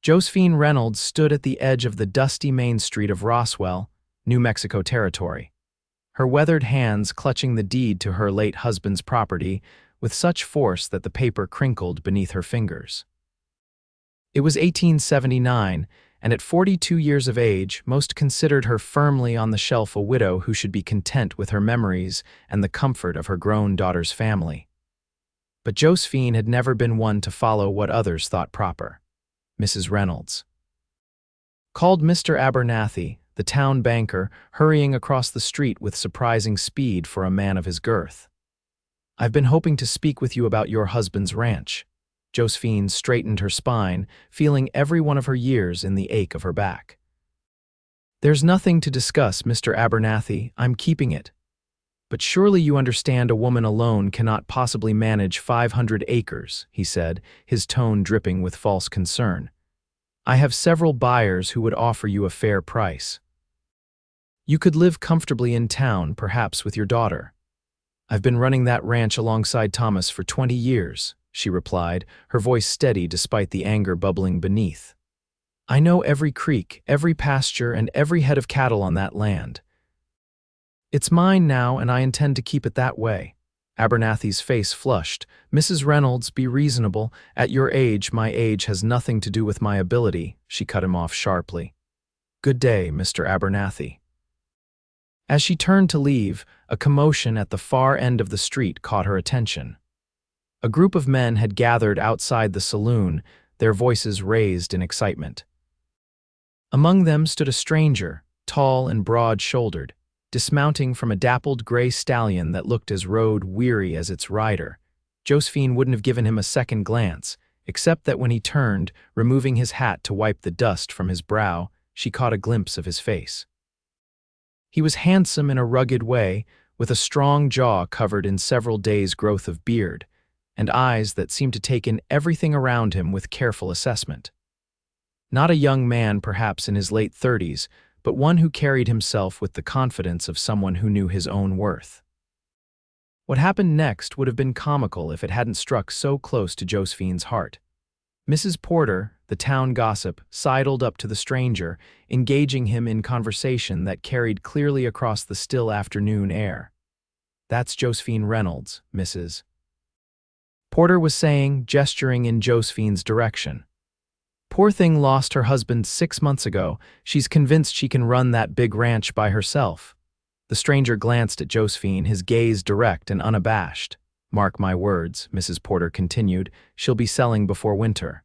Josephine Reynolds stood at the edge of the dusty main street of Roswell, New Mexico territory, her weathered hands clutching the deed to her late husband's property with such force that the paper crinkled beneath her fingers. It was 1879, and at 42 years of age, most considered her firmly on the shelf a widow who should be content with her memories and the comfort of her grown daughter's family. But Josephine had never been one to follow what others thought proper. Mrs. Reynolds called Mr. Abernathy, the town banker, hurrying across the street with surprising speed for a man of his girth. "I've been hoping to speak with you about your husband's ranch." Josephine straightened her spine, feeling every one of her years in the ache of her back. "There's nothing to discuss, Mr. Abernathy. I'm keeping it. But surely you understand a woman alone cannot possibly manage 500 acres, he said, his tone dripping with false concern. "I have several buyers who would offer you a fair price. You could live comfortably in town, perhaps with your daughter." "I've been running that ranch alongside Thomas for 20 years, she replied, her voice steady despite the anger bubbling beneath. "I know every creek, every pasture, and every head of cattle on that land. It's mine now, and I intend to keep it that way." Abernathy's face flushed. "Mrs. Reynolds, be reasonable. At your age, my age has nothing to do with my ability," she cut him off sharply. "Good day, Mr. Abernathy." As she turned to leave, a commotion at the far end of the street caught her attention. A group of men had gathered outside the saloon, their voices raised in excitement. Among them stood a stranger, tall and broad-shouldered, dismounting from a dappled gray stallion that looked as road-weary as its rider. Josephine wouldn't have given him a second glance, except that when he turned, removing his hat to wipe the dust from his brow, she caught a glimpse of his face. He was handsome in a rugged way, with a strong jaw covered in several days' growth of beard, and eyes that seemed to take in everything around him with careful assessment. Not a young man, perhaps in his late 30s, but one who carried himself with the confidence of someone who knew his own worth. What happened next would have been comical if it hadn't struck so close to Josephine's heart. Mrs. Porter, the town gossip, sidled up to the stranger, engaging him in conversation that carried clearly across the still afternoon air. "That's Josephine Reynolds, Mrs." Porter was saying, gesturing in Josephine's direction. "Poor thing lost her husband 6 months ago. She's convinced she can run that big ranch by herself." The stranger glanced at Josephine, his gaze direct and unabashed. "Mark my words," Mrs. Porter continued, "she'll be selling before winter.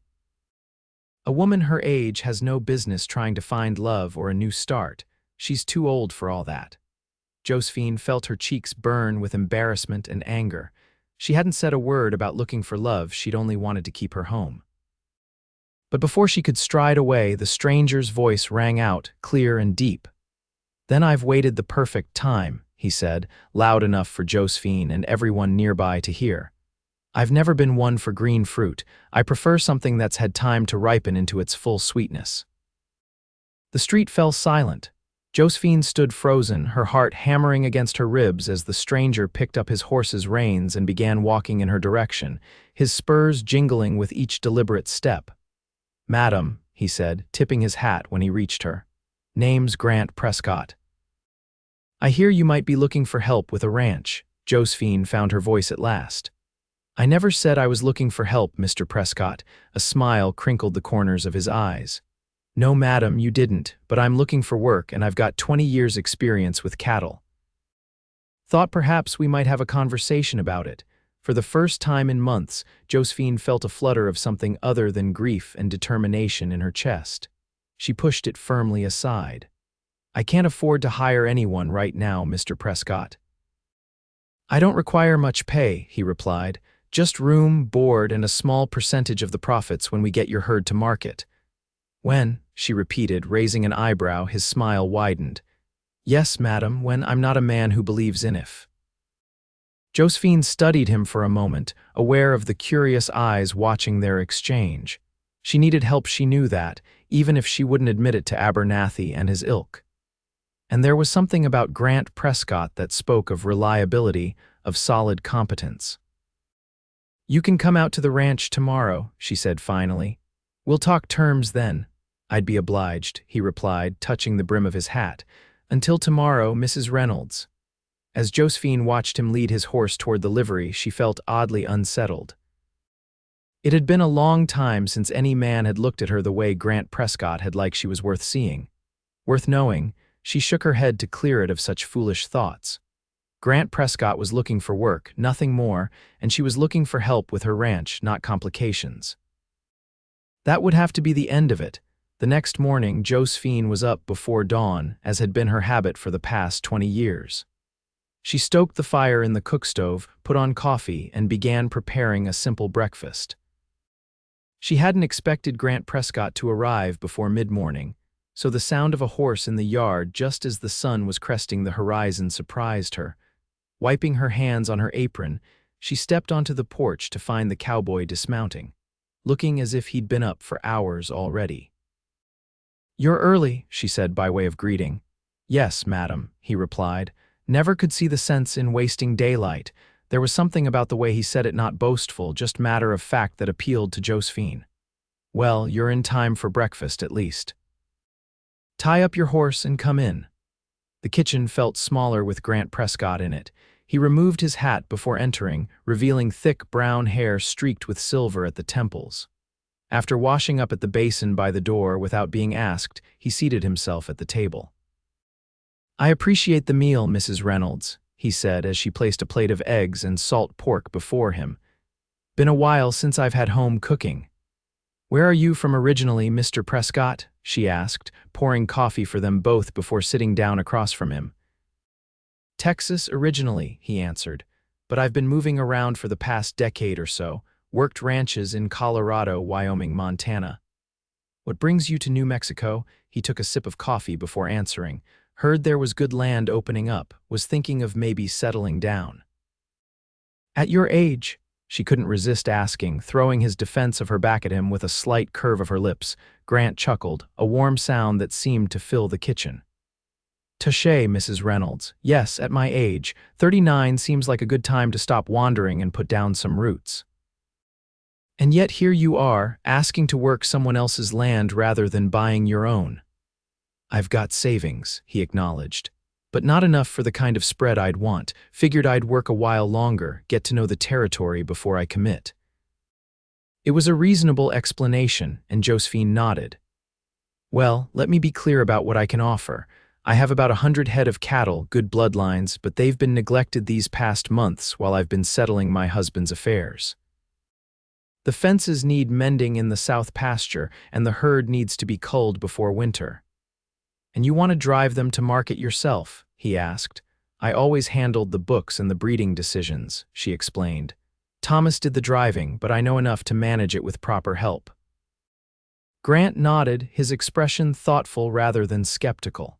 A woman her age has no business trying to find love or a new start. She's too old for all that." Josephine felt her cheeks burn with embarrassment and anger. She hadn't said a word about looking for love, she'd only wanted to keep her home. But before she could stride away, the stranger's voice rang out, clear and deep. "Then I've waited the perfect time," he said, loud enough for Josephine and everyone nearby to hear. "I've never been one for green fruit. I prefer something that's had time to ripen into its full sweetness." The street fell silent. Josephine stood frozen, her heart hammering against her ribs as the stranger picked up his horse's reins and began walking in her direction, his spurs jingling with each deliberate step. "Madam," he said, tipping his hat when he reached her. "Name's Grant Prescott. I hear you might be looking for help with a ranch." Josephine found her voice at last. "I never said I was looking for help, Mr. Prescott." A smile crinkled the corners of his eyes. "No, madam, you didn't, but I'm looking for work and I've got 20 years' experience with cattle. Thought perhaps we might have a conversation about it." For the first time in months, Josephine felt a flutter of something other than grief and determination in her chest. She pushed it firmly aside. "I can't afford to hire anyone right now, Mr. Prescott." "I don't require much pay," he replied. "Just room, board, and a small percentage of the profits when we get your herd to market." "When?" she repeated, raising an eyebrow, his smile widened. "Yes, madam, when I'm not a man who believes in if." Josephine studied him for a moment, aware of the curious eyes watching their exchange. She needed help, she knew that, even if she wouldn't admit it to Abernathy and his ilk. And there was something about Grant Prescott that spoke of reliability, of solid competence. "You can come out to the ranch tomorrow," she said finally. We'll talk terms then. I'd be obliged, he replied, touching the brim of his hat. Until tomorrow, Mrs. Reynolds. As Josephine watched him lead his horse toward the livery, she felt oddly unsettled. It had been a long time since any man had looked at her the way Grant Prescott had, like she was worth seeing. Worth knowing. She shook her head to clear it of such foolish thoughts. Grant Prescott was looking for work, nothing more, and she was looking for help with her ranch, not complications. That would have to be the end of it. The next morning, Josephine was up before dawn, as had been her habit for the past 20 years. She stoked the fire in the cookstove, put on coffee, and began preparing a simple breakfast. She hadn't expected Grant Prescott to arrive before mid-morning, so the sound of a horse in the yard just as the sun was cresting the horizon surprised her. Wiping her hands on her apron, she stepped onto the porch to find the cowboy dismounting, looking as if he'd been up for hours already. "You're early," she said by way of greeting. "Yes, madam," he replied. Never could see the sense in wasting daylight. There was something about the way he said it, not boastful, just matter of fact, that appealed to Josephine. "Well, you're in time for breakfast at least. Tie up your horse and come in." The kitchen felt smaller with Grant Prescott in it. He removed his hat before entering, revealing thick brown hair streaked with silver at the temples. After washing up at the basin by the door without being asked, he seated himself at the table. "I appreciate the meal, Mrs. Reynolds," he said as she placed a plate of eggs and salt pork before him. "Been a while since I've had home cooking." "Where are you from originally, Mr. Prescott?" she asked, pouring coffee for them both before sitting down across from him. "Texas originally," he answered, "but I've been moving around for the past decade or so, worked ranches in Colorado, Wyoming, Montana." "What brings you to New Mexico?" He took a sip of coffee before answering. "Heard there was good land opening up, was thinking of maybe settling down." "At your age?" She couldn't resist asking, throwing his defense of her back at him with a slight curve of her lips. Grant chuckled, a warm sound that seemed to fill the kitchen. "Touché, Mrs. Reynolds. Yes, at my age. 39 seems like a good time to stop wandering and put down some roots. And yet here you are, asking to work someone else's land rather than buying your own." "I've got savings," he acknowledged, "but not enough for the kind of spread I'd want. Figured I'd work a while longer, get to know the territory before I commit." It was a reasonable explanation, and Josephine nodded. "Well, let me be clear about what I can offer. I have about 100 head of cattle, good bloodlines, but they've been neglected these past months while I've been settling my husband's affairs. The fences need mending in the south pasture, and the herd needs to be culled before winter." "And you want to drive them to market yourself?" he asked. "I always handled the books and the breeding decisions," she explained. "Thomas did the driving, but I know enough to manage it with proper help." Grant nodded, his expression thoughtful rather than skeptical.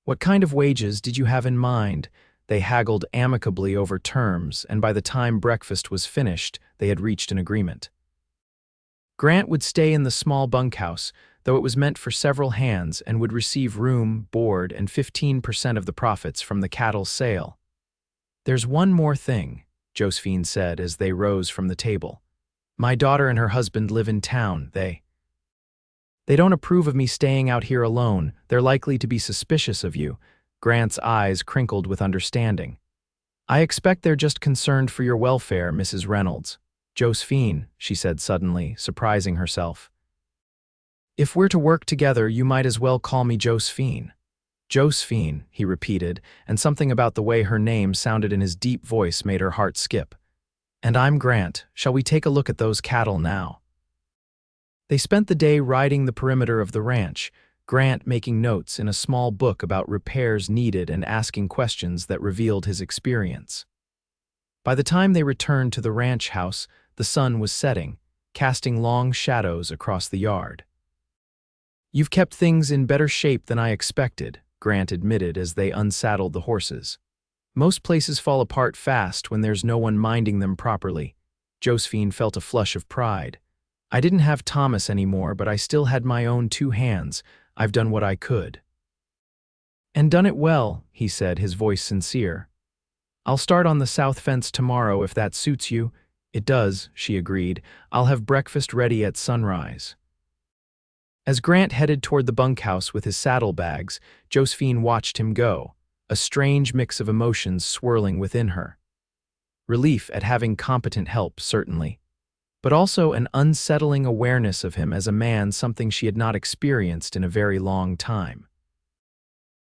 "What kind of wages did you have in mind?" They haggled amicably over terms, and by the time breakfast was finished, they had reached an agreement. Grant would stay in the small bunkhouse, though it was meant for several hands, and would receive room, board, and 15% of the profits from the cattle sale. "There's one more thing," Josephine said as they rose from the table. "My daughter and her husband live in town. They don't approve of me staying out here alone. They're likely to be suspicious of you." Grant's eyes crinkled with understanding. "I expect they're just concerned for your welfare, Mrs. Reynolds." "Josephine," she said suddenly, surprising herself. "If we're to work together, you might as well call me Josephine." "Josephine," he repeated, and something about the way her name sounded in his deep voice made her heart skip. "And I'm Grant. Shall we take a look at those cattle now?" They spent the day riding the perimeter of the ranch, Grant making notes in a small book about repairs needed and asking questions that revealed his experience. By the time they returned to the ranch house, the sun was setting, casting long shadows across the yard. "You've kept things in better shape than I expected," Grant admitted as they unsaddled the horses. "Most places fall apart fast when there's no one minding them properly." Josephine felt a flush of pride. "I didn't have Thomas anymore, but I still had my own 2 hands. I've done what I could." "And done it well," he said, his voice sincere. "I'll start on the south fence tomorrow if that suits you." "It does," she agreed. "I'll have breakfast ready at sunrise." As Grant headed toward the bunkhouse with his saddlebags, Josephine watched him go, a strange mix of emotions swirling within her. Relief at having competent help, certainly, but also an unsettling awareness of him as a man, something she had not experienced in a very long time.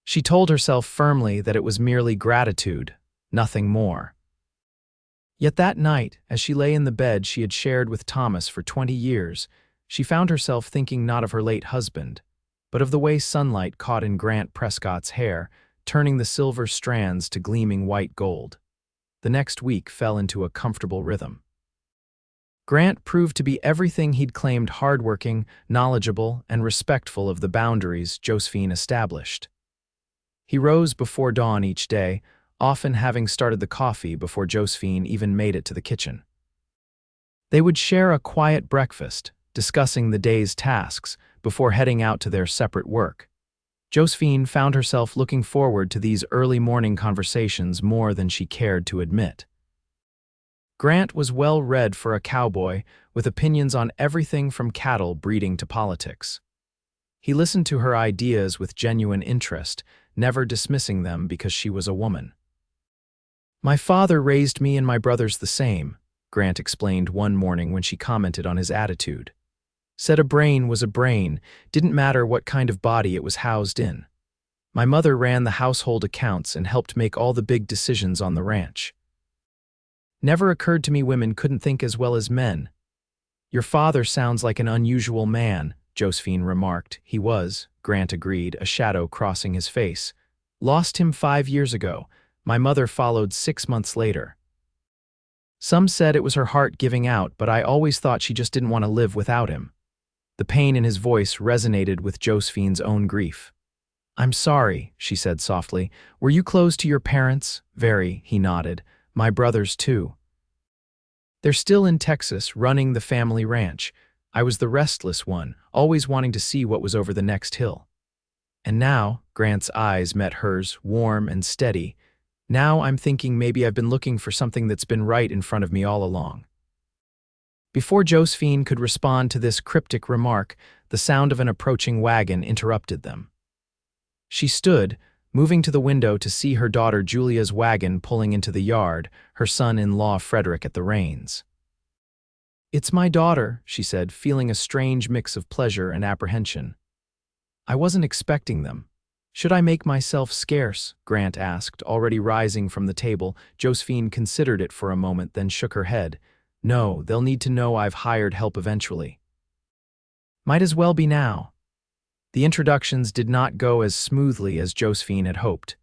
She told herself firmly that it was merely gratitude, nothing more. Yet that night, as she lay in the bed she had shared with Thomas for 20 years, she found herself thinking not of her late husband, but of the way sunlight caught in Grant Prescott's hair, turning the silver strands to gleaming white gold. The next week fell into a comfortable rhythm. Grant proved to be everything he'd claimed: hardworking, knowledgeable, and respectful of the boundaries Josephine established. He rose before dawn each day, often having started the coffee before Josephine even made it to the kitchen. They would share a quiet breakfast, discussing the day's tasks before heading out to their separate work. Josephine found herself looking forward to these early morning conversations more than she cared to admit. Grant was well read for a cowboy, with opinions on everything from cattle breeding to politics. He listened to her ideas with genuine interest, never dismissing them because she was a woman. "My father raised me and my brothers the same," Grant explained one morning when she commented on his attitude. "Said a brain was a brain, didn't matter what kind of body it was housed in. My mother ran the household accounts and helped make all the big decisions on the ranch. Never occurred to me women couldn't think as well as men." "Your father sounds like an unusual man," Josephine remarked. "He was," Grant agreed, a shadow crossing his face. "Lost him 5 years ago. My mother followed 6 months later. Some said it was her heart giving out, but I always thought she just didn't want to live without him." The pain in his voice resonated with Josephine's own grief. "I'm sorry," she said softly. "Were you close to your parents?" "Very," he nodded. "My brothers, too. They're still in Texas, running the family ranch. I was the restless one, always wanting to see what was over the next hill." "And now," Grant's eyes met hers, warm and steady, "now I'm thinking maybe I've been looking for something that's been right in front of me all along." Before Josephine could respond to this cryptic remark, the sound of an approaching wagon interrupted them. She stood, moving to the window to see her daughter Julia's wagon pulling into the yard, her son-in-law Frederick at the reins. "It's my daughter," she said, feeling a strange mix of pleasure and apprehension. "I wasn't expecting them. Should I make myself scarce?" Grant asked, already rising from the table. Josephine considered it for a moment, then shook her head. "No, they'll need to know I've hired help eventually." "Might as well be now." The introductions did not go as smoothly as Josephine had hoped.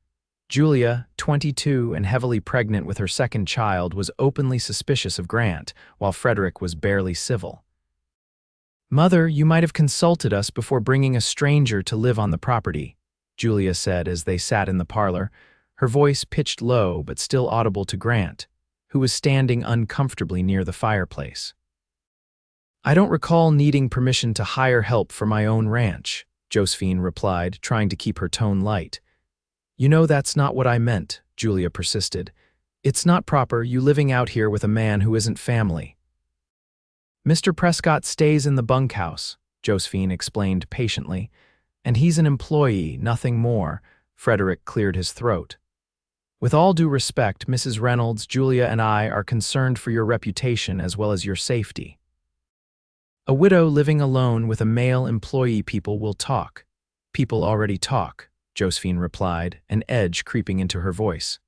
Julia, 22 and heavily pregnant with her second child, was openly suspicious of Grant, while Frederick was barely civil. "Mother, you might have consulted us before bringing a stranger to live on the property," Julia said as they sat in the parlor, her voice pitched low but still audible to Grant, who was standing uncomfortably near the fireplace. "I don't recall needing permission to hire help for my own ranch," Josephine replied, trying to keep her tone light. "You know that's not what I meant," Julia persisted. "It's not proper, you living out here with a man who isn't family." "Mr. Prescott stays in the bunkhouse," Josephine explained patiently. "And he's an employee, nothing more." Frederick cleared his throat. "With all due respect, Mrs. Reynolds, Julia and I are concerned for your reputation as well as your safety. A widow living alone with a male employee. People will talk." "People already talk," Josephine replied, an edge creeping into her voice.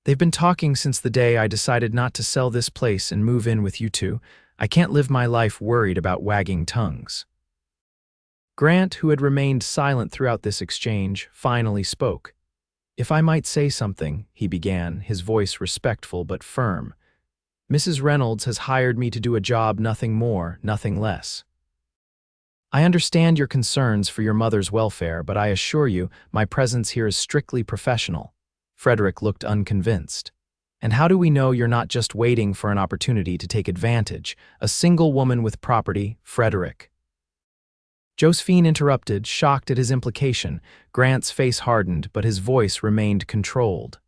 "They've been talking since the day I decided not to sell this place and move in with you two. I can't live my life worried about wagging tongues." Grant, who had remained silent throughout this exchange, finally spoke. "If I might say something," he began, his voice respectful but firm. "Mrs. Reynolds has hired me to do a job, nothing more, nothing less. I understand your concerns for your mother's welfare, but I assure you my presence here is strictly professional." Frederick looked unconvinced. "And how do we know you're not just waiting for an opportunity to take advantage? A single woman with property, Frederick." Josephine interrupted, shocked at his implication. Grant's face hardened, but his voice remained controlled.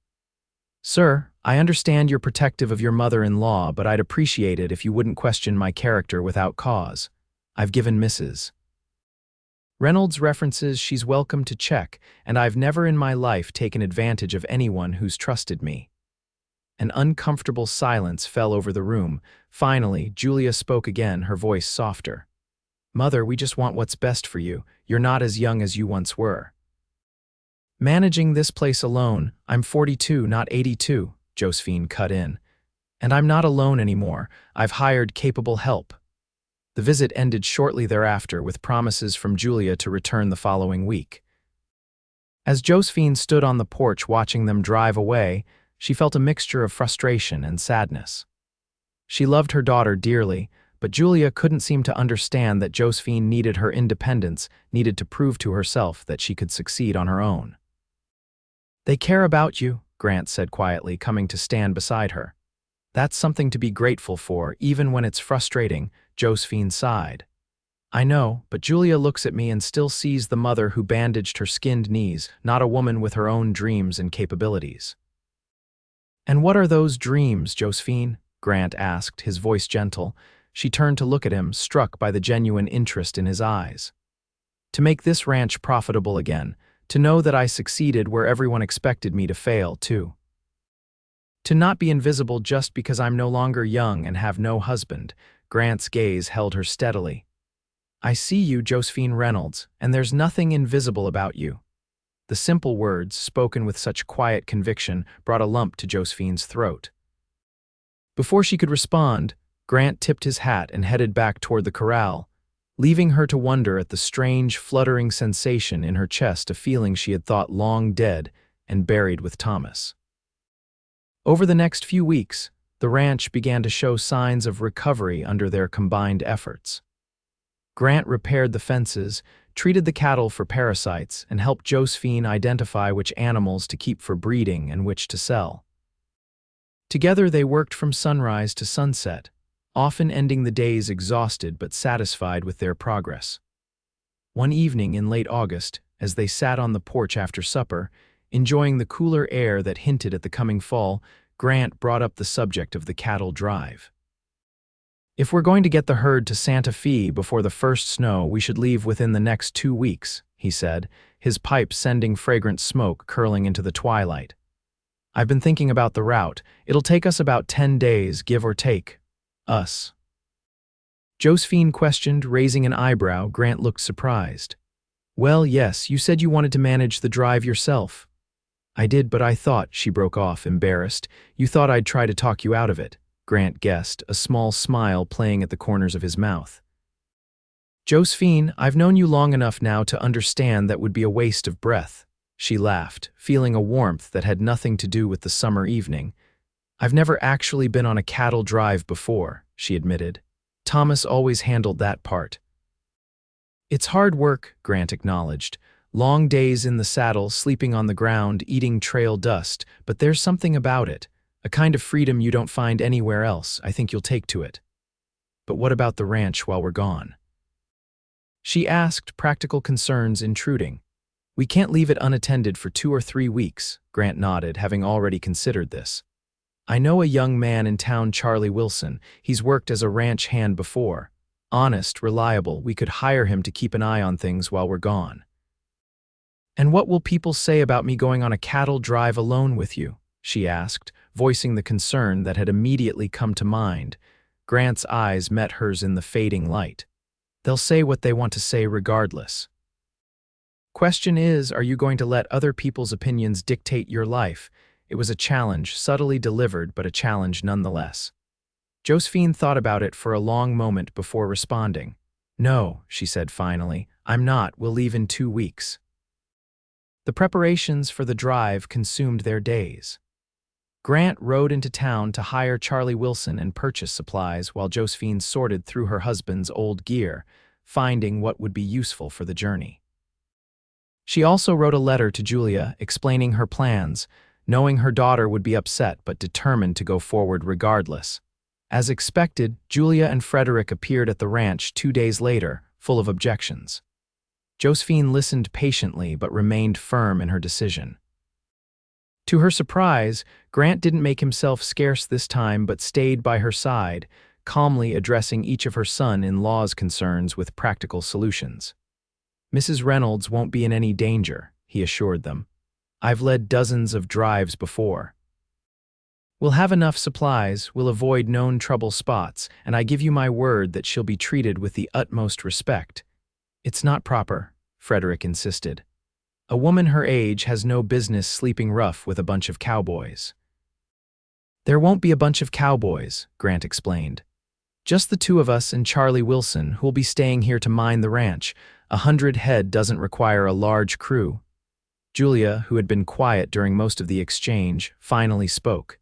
"Sir, I understand you're protective of your mother-in-law, but I'd appreciate it if you wouldn't question my character without cause. I've given Mrs. Reynolds references she's welcome to check, and I've never in my life taken advantage of anyone who's trusted me. An uncomfortable silence fell over the room. Finally, Julia spoke again, her voice softer. Mother, we just want what's best for you. You're not as young as you once were. Managing this place alone, I'm 42, not 82, Josephine cut in. And I'm not alone anymore. I've hired capable help. The visit ended shortly thereafter with promises from Julia to return the following week. As Josephine stood on the porch watching them drive away, she felt a mixture of frustration and sadness. She loved her daughter dearly, but Julia couldn't seem to understand that Josephine needed her independence, needed to prove to herself that she could succeed on her own. They care about you, Grant said quietly, coming to stand beside her. That's something to be grateful for, even when it's frustrating, Josephine sighed. I know, but Julia looks at me and still sees the mother who bandaged her skinned knees, not a woman with her own dreams and capabilities. And what are those dreams, Josephine? Grant asked, his voice gentle. She turned to look at him, struck by the genuine interest in his eyes. To make this ranch profitable again, to know that I succeeded where everyone expected me to fail, too. To not be invisible just because I'm no longer young and have no husband. Grant's gaze held her steadily. I see you, Josephine Reynolds, and there's nothing invisible about you. The simple words, spoken with such quiet conviction, brought a lump to Josephine's throat. Before she could respond, Grant tipped his hat and headed back toward the corral, leaving her to wonder at the strange, fluttering sensation in her chest, a feeling she had thought long dead and buried with Thomas. Over the next few weeks, the ranch began to show signs of recovery under their combined efforts. Grant repaired the fences, treated the cattle for parasites, and helped Josephine identify which animals to keep for breeding and which to sell. Together they worked from sunrise to sunset, often ending the days exhausted but satisfied with their progress. One evening in late August, as they sat on the porch after supper, enjoying the cooler air that hinted at the coming fall, Grant brought up the subject of the cattle drive. If we're going to get the herd to Santa Fe before the first snow, we should leave within the next 2 weeks, he said, his pipe sending fragrant smoke curling into the twilight. I've been thinking about the route. It'll take us about 10 days, give or take. Us. Josephine questioned, raising an eyebrow. Grant looked surprised. Well, yes, you said you wanted to manage the drive yourself. I did, but I thought, she broke off, embarrassed, you thought I'd try to talk you out of it, Grant guessed, a small smile playing at the corners of his mouth. Josephine, I've known you long enough now to understand that would be a waste of breath, she laughed, feeling a warmth that had nothing to do with the summer evening. I've never actually been on a cattle drive before, she admitted. Thomas always handled that part. It's hard work, Grant acknowledged. Long days in the saddle, sleeping on the ground, eating trail dust, but there's something about it, a kind of freedom you don't find anywhere else. I think you'll take to it. But what about the ranch while we're gone? She asked, practical concerns intruding. We can't leave it unattended for 2 or 3 weeks, Grant nodded, having already considered this. I know a young man in town, Charlie Wilson. He's worked as a ranch hand before. Honest, reliable, we could hire him to keep an eye on things while we're gone. And what will people say about me going on a cattle drive alone with you? She asked, voicing the concern that had immediately come to mind. Grant's eyes met hers in the fading light. They'll say what they want to say regardless. Question is, are you going to let other people's opinions dictate your life? It was a challenge, subtly delivered, but a challenge nonetheless. Josephine thought about it for a long moment before responding. No, she said finally, I'm not. We'll leave in 2 weeks. The preparations for the drive consumed their days. Grant rode into town to hire Charlie Wilson and purchase supplies while Josephine sorted through her husband's old gear, finding what would be useful for the journey. She also wrote a letter to Julia explaining her plans, knowing her daughter would be upset but determined to go forward regardless. As expected, Julia and Frederick appeared at the ranch 2 days later, full of objections. Josephine listened patiently but remained firm in her decision. To her surprise, Grant didn't make himself scarce this time but stayed by her side, calmly addressing each of her son-in-law's concerns with practical solutions. Mrs. Reynolds won't be in any danger, he assured them. I've led dozens of drives before. We'll have enough supplies, we'll avoid known trouble spots, and I give you my word that she'll be treated with the utmost respect. It's not proper, Frederick insisted. A woman her age has no business sleeping rough with a bunch of cowboys. There won't be a bunch of cowboys, Grant explained. Just the two of us and Charlie Wilson, who'll be staying here to mind the ranch. 100 head doesn't require a large crew. Julia, who had been quiet during most of the exchange, finally spoke.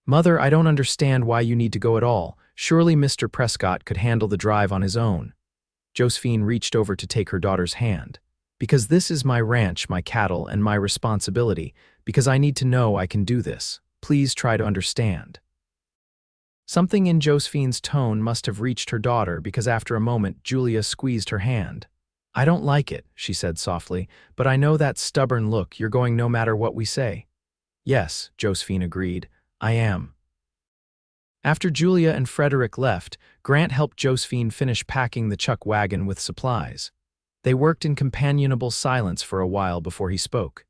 Mother, I don't understand why you need to go at all. Surely Mr. Prescott could handle the drive on his own. Josephine reached over to take her daughter's hand. Because this is my ranch, my cattle, and my responsibility, because I need to know I can do this. Please try to understand. Something in Josephine's tone must have reached her daughter because after a moment Julia squeezed her hand. I don't like it, she said softly, but I know that stubborn look, you're going no matter what we say. Yes, Josephine agreed, I am. After Julia and Frederick left, Grant helped Josephine finish packing the chuck wagon with supplies. They worked in companionable silence for a while before he spoke.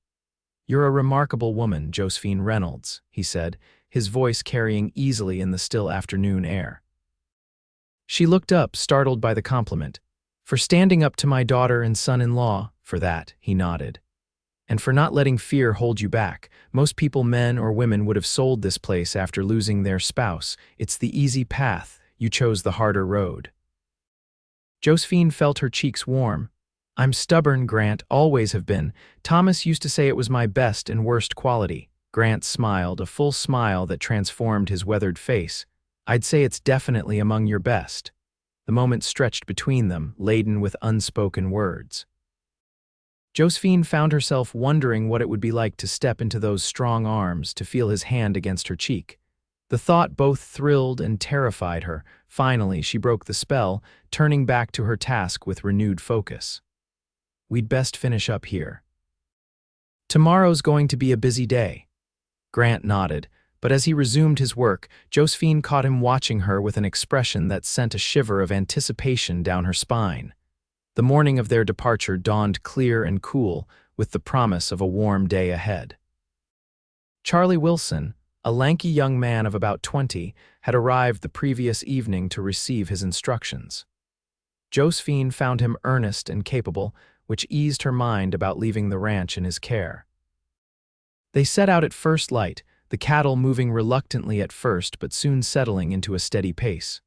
You're a remarkable woman, Josephine Reynolds, he said, his voice carrying easily in the still afternoon air. She looked up, startled by the compliment. For standing up to my daughter and son-in-law, for that, he nodded. And for not letting fear hold you back. Most people, men or women, would have sold this place after losing their spouse. It's the easy path. You chose the harder road. Josephine felt her cheeks warm. I'm stubborn, Grant, always have been. Thomas used to say it was my best and worst quality. Grant smiled, a full smile that transformed his weathered face. I'd say it's definitely among your best. The moment stretched between them, laden with unspoken words. Josephine found herself wondering what it would be like to step into those strong arms, to feel his hand against her cheek. The thought both thrilled and terrified her. Finally, she broke the spell, turning back to her task with renewed focus. We'd best finish up here. Tomorrow's going to be a busy day. Grant nodded, but as he resumed his work, Josephine caught him watching her with an expression that sent a shiver of anticipation down her spine. The morning of their departure dawned clear and cool, with the promise of a warm day ahead. Charlie Wilson, a lanky young man of about 20, had arrived the previous evening to receive his instructions. Josephine found him earnest and capable, which eased her mind about leaving the ranch in his care. They set out at first light, the cattle moving reluctantly at first but soon settling into a steady pace.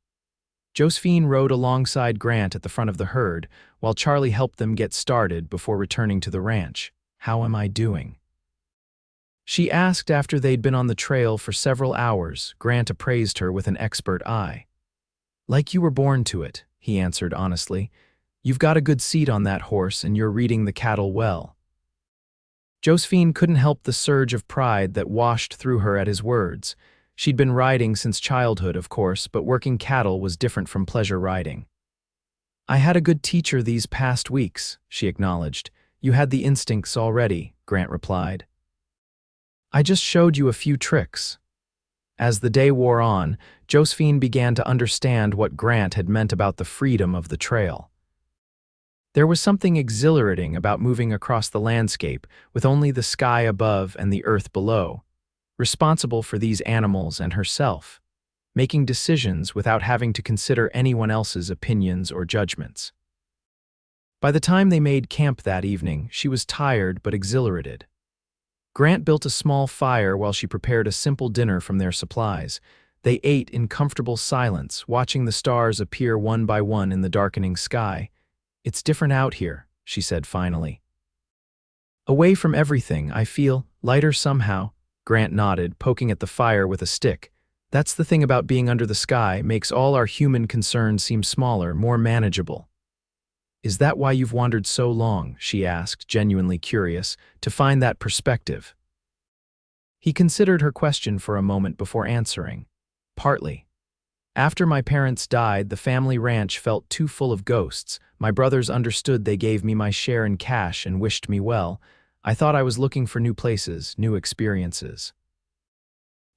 Josephine rode alongside Grant at the front of the herd, while Charlie helped them get started before returning to the ranch. How am I doing? She asked after they'd been on the trail for several hours. Grant appraised her with an expert eye. Like you were born to it, he answered honestly. You've got a good seat on that horse and you're reading the cattle well. Josephine couldn't help the surge of pride that washed through her at his words. She'd been riding since childhood, of course, but working cattle was different from pleasure riding. I had a good teacher these past weeks, she acknowledged. You had the instincts already, Grant replied. I just showed you a few tricks. As the day wore on, Josephine began to understand what Grant had meant about the freedom of the trail. There was something exhilarating about moving across the landscape with only the sky above and the earth below, responsible for these animals and herself, making decisions without having to consider anyone else's opinions or judgments. By the time they made camp that evening, she was tired but exhilarated. Grant built a small fire while she prepared a simple dinner from their supplies. They ate in comfortable silence, watching the stars appear one by one in the darkening sky. It's different out here, she said finally. Away from everything, I feel lighter somehow. Grant nodded, poking at the fire with a stick. That's the thing about being under the sky, makes all our human concerns seem smaller, more manageable. Is that why you've wandered so long, she asked, genuinely curious, to find that perspective? He considered her question for a moment before answering. Partly. After my parents died, the family ranch felt too full of ghosts. My brothers understood they gave me my share in cash and wished me well. I thought I was looking for new places, new experiences.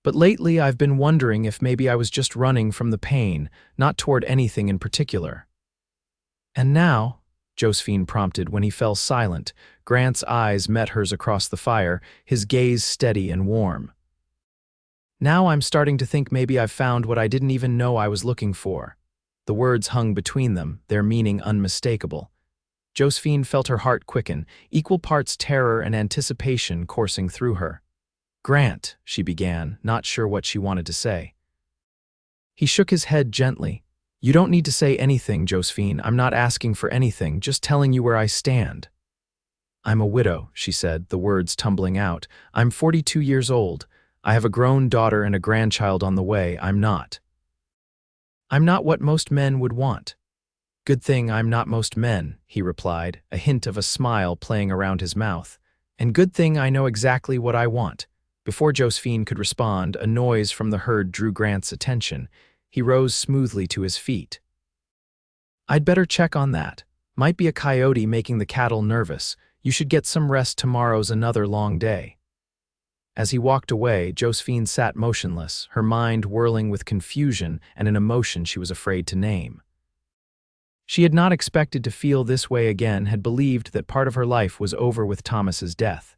But lately I've been wondering if maybe I was just running from the pain, not toward anything in particular. And now, Josephine prompted when he fell silent. Grant's eyes met hers across the fire, his gaze steady and warm. Now I'm starting to think maybe I've found what I didn't even know I was looking for. The words hung between them, their meaning unmistakable. Josephine felt her heart quicken, equal parts terror and anticipation coursing through her. "Grant," she began, not sure what she wanted to say. He shook his head gently. "You don't need to say anything, Josephine. I'm not asking for anything, just telling you where I stand." "I'm a widow," she said, the words tumbling out. "I'm 42 years old. I have a grown daughter and a grandchild on the way. I'm not what most men would want." "Good thing I'm not most men," he replied, a hint of a smile playing around his mouth. "And good thing I know exactly what I want." Before Josephine could respond, a noise from the herd drew Grant's attention. He rose smoothly to his feet. "I'd better check on that. Might be a coyote making the cattle nervous. You should get some rest. Tomorrow's another long day." As he walked away, Josephine sat motionless, her mind whirling with confusion and an emotion she was afraid to name. She had not expected to feel this way again, had believed that part of her life was over with Thomas's death.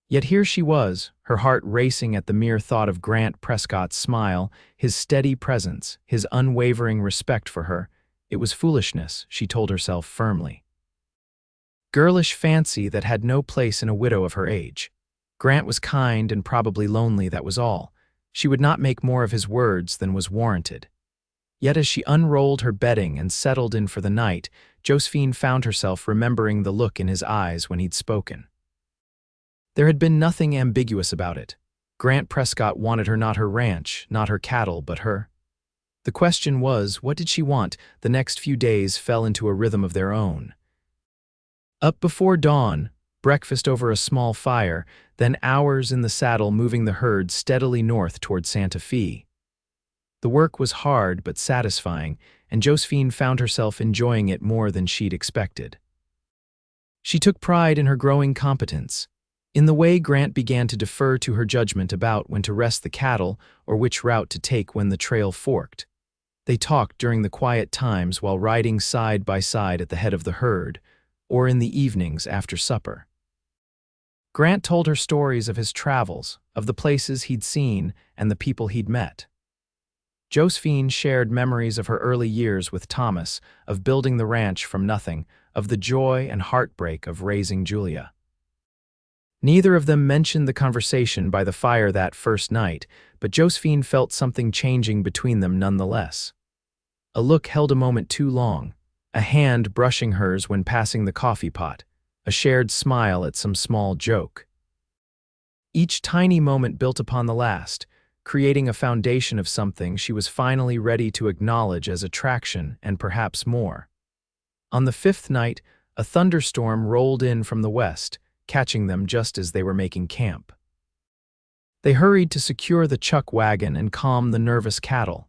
Yet here she was, her heart racing at the mere thought of Grant Prescott's smile, his steady presence, his unwavering respect for her. It was foolishness, she told herself firmly. Girlish fancy that had no place in a widow of her age. Grant was kind and probably lonely, that was all. She would not make more of his words than was warranted. Yet as she unrolled her bedding and settled in for the night, Josephine found herself remembering the look in his eyes when he'd spoken. There had been nothing ambiguous about it. Grant Prescott wanted her, not her ranch, not her cattle, but her. The question was, what did she want? The next few days fell into a rhythm of their own. Up before dawn, breakfast over a small fire, then hours in the saddle moving the herd steadily north toward Santa Fe. The work was hard but satisfying, and Josephine found herself enjoying it more than she'd expected. She took pride in her growing competence, in the way Grant began to defer to her judgment about when to rest the cattle or which route to take when the trail forked. They talked during the quiet times while riding side by side at the head of the herd, or in the evenings after supper. Grant told her stories of his travels, of the places he'd seen and the people he'd met. Josephine shared memories of her early years with Thomas, of building the ranch from nothing, of the joy and heartbreak of raising Julia. Neither of them mentioned the conversation by the fire that first night, but Josephine felt something changing between them nonetheless. A look held a moment too long, a hand brushing hers when passing the coffee pot, a shared smile at some small joke. Each tiny moment built upon the last, creating a foundation of something she was finally ready to acknowledge as attraction and perhaps more. On the fifth night, a thunderstorm rolled in from the west, catching them just as they were making camp. They hurried to secure the chuck wagon and calm the nervous cattle.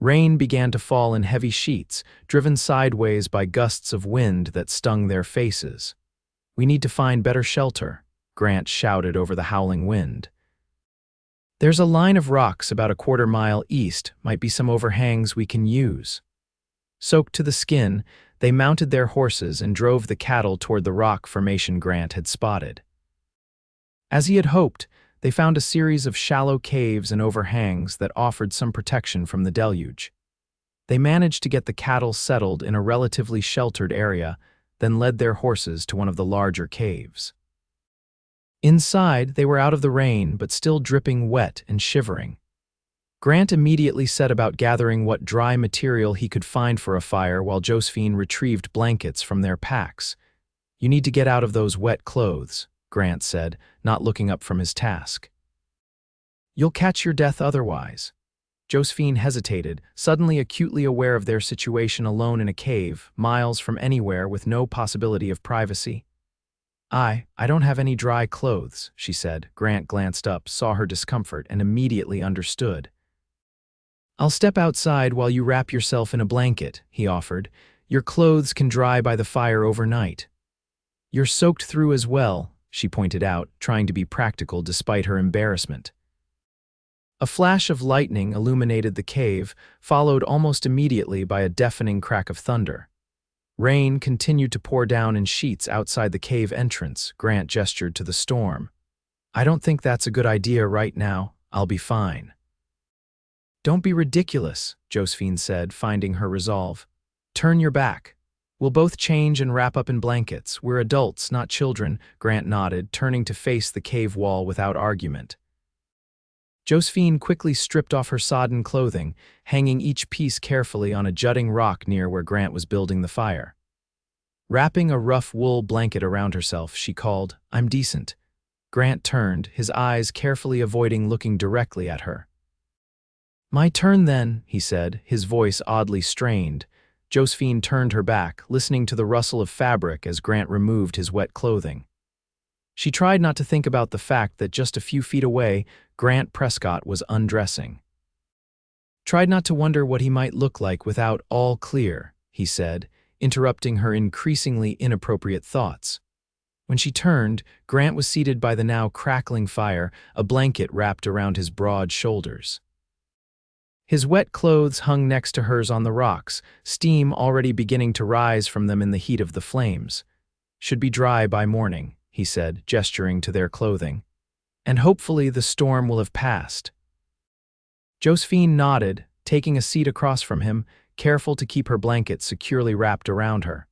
Rain began to fall in heavy sheets, driven sideways by gusts of wind that stung their faces. "We need to find better shelter," Grant shouted over the howling wind. "There's a line of rocks about a quarter-mile east, might be some overhangs we can use." Soaked to the skin, they mounted their horses and drove the cattle toward the rock formation Grant had spotted. As he had hoped, they found a series of shallow caves and overhangs that offered some protection from the deluge. They managed to get the cattle settled in a relatively sheltered area, then led their horses to one of the larger caves. Inside, they were out of the rain, but still dripping wet and shivering. Grant immediately set about gathering what dry material he could find for a fire while Josephine retrieved blankets from their packs. "You need to get out of those wet clothes," Grant said, not looking up from his task. "You'll catch your death otherwise." Josephine hesitated, suddenly acutely aware of their situation alone in a cave, miles from anywhere with no possibility of privacy. I don't have any dry clothes," she said. Grant glanced up, saw her discomfort, and immediately understood. "I'll step outside while you wrap yourself in a blanket," he offered. "Your clothes can dry by the fire overnight." "You're soaked through as well," she pointed out, trying to be practical despite her embarrassment. A flash of lightning illuminated the cave, followed almost immediately by a deafening crack of thunder. Rain continued to pour down in sheets outside the cave entrance. Grant gestured to the storm. I don't think that's a good idea right now. I'll be fine. Don't be ridiculous, Josephine said, finding her resolve. Turn your back. We'll both change and wrap up in blankets. We're adults, not children, Grant nodded, turning to face the cave wall without argument. Josephine quickly stripped off her sodden clothing, hanging each piece carefully on a jutting rock near where Grant was building the fire. Wrapping a rough wool blanket around herself, she called, I'm decent. Grant turned, his eyes carefully avoiding looking directly at her. My turn then, he said, his voice oddly strained. Josephine turned her back, listening to the rustle of fabric as Grant removed his wet clothing. She tried not to think about the fact that just a few feet away, Grant Prescott was undressing. Tried not to wonder what he might look like without all clear, he said, interrupting her increasingly inappropriate thoughts. When she turned, Grant was seated by the now crackling fire, a blanket wrapped around his broad shoulders. His wet clothes hung next to hers on the rocks, steam already beginning to rise from them in the heat of the flames. Should be dry by morning, he said, gesturing to their clothing. And hopefully the storm will have passed. Josephine nodded, taking a seat across from him, careful to keep her blanket securely wrapped around her.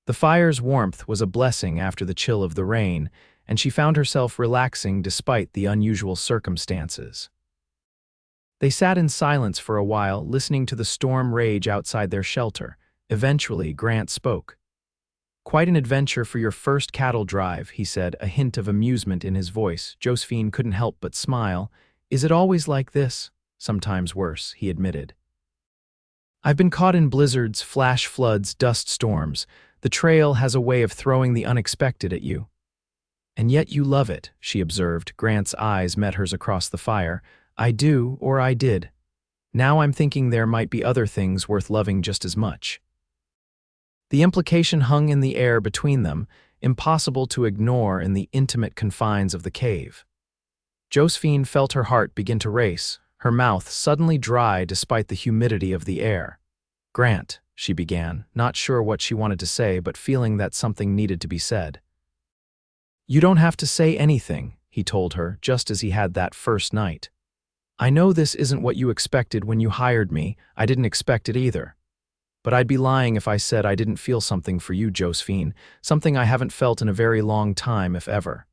The fire's warmth was a blessing after the chill of the rain, and she found herself relaxing despite the unusual circumstances. They sat in silence for a while, listening to the storm rage outside their shelter. Eventually, Grant spoke. Quite an adventure for your first cattle drive, he said, a hint of amusement in his voice. Josephine couldn't help but smile. Is it always like this? Sometimes worse, he admitted. I've been caught in blizzards, flash floods, dust storms. The trail has a way of throwing the unexpected at you. And yet you love it, she observed. Grant's eyes met hers across the fire. I do, or I did. Now I'm thinking there might be other things worth loving just as much. The implication hung in the air between them, impossible to ignore in the intimate confines of the cave. Josephine felt her heart begin to race, her mouth suddenly dry despite the humidity of the air. Grant, she began, not sure what she wanted to say but feeling that something needed to be said. You don't have to say anything, he told her, just as he had that first night. I know this isn't what you expected when you hired me. I didn't expect it either. But I'd be lying if I said I didn't feel something for you, Josephine, something I haven't felt in a very long time, if ever.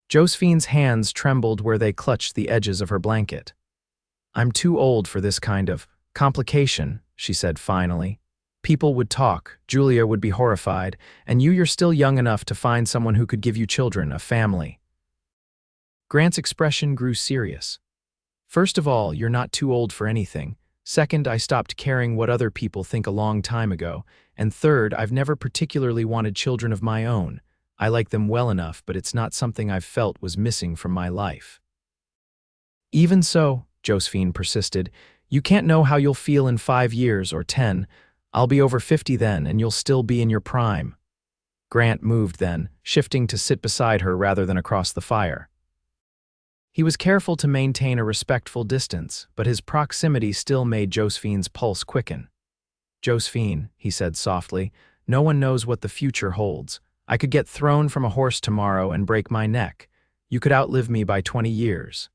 Josephine's hands trembled where they clutched the edges of her blanket. I'm too old for this kind of complication, she said finally. People would talk, Julia would be horrified, and you're still young enough to find someone who could give you children, a family. Grant's expression grew serious. First of all, you're not too old for anything. Second, I stopped caring what other people think a long time ago. And third, I've never particularly wanted children of my own. I like them well enough, but it's not something I've felt was missing from my life. Even so, Josephine persisted, you can't know how you'll feel in 5 years or 10. I'll be over 50 then, and you'll still be in your prime. Grant moved then, shifting to sit beside her rather than across the fire. He was careful to maintain a respectful distance, but his proximity still made Josephine's pulse quicken. Josephine, he said softly, no one knows what the future holds. I could get thrown from a horse tomorrow and break my neck. You could outlive me by 20 years.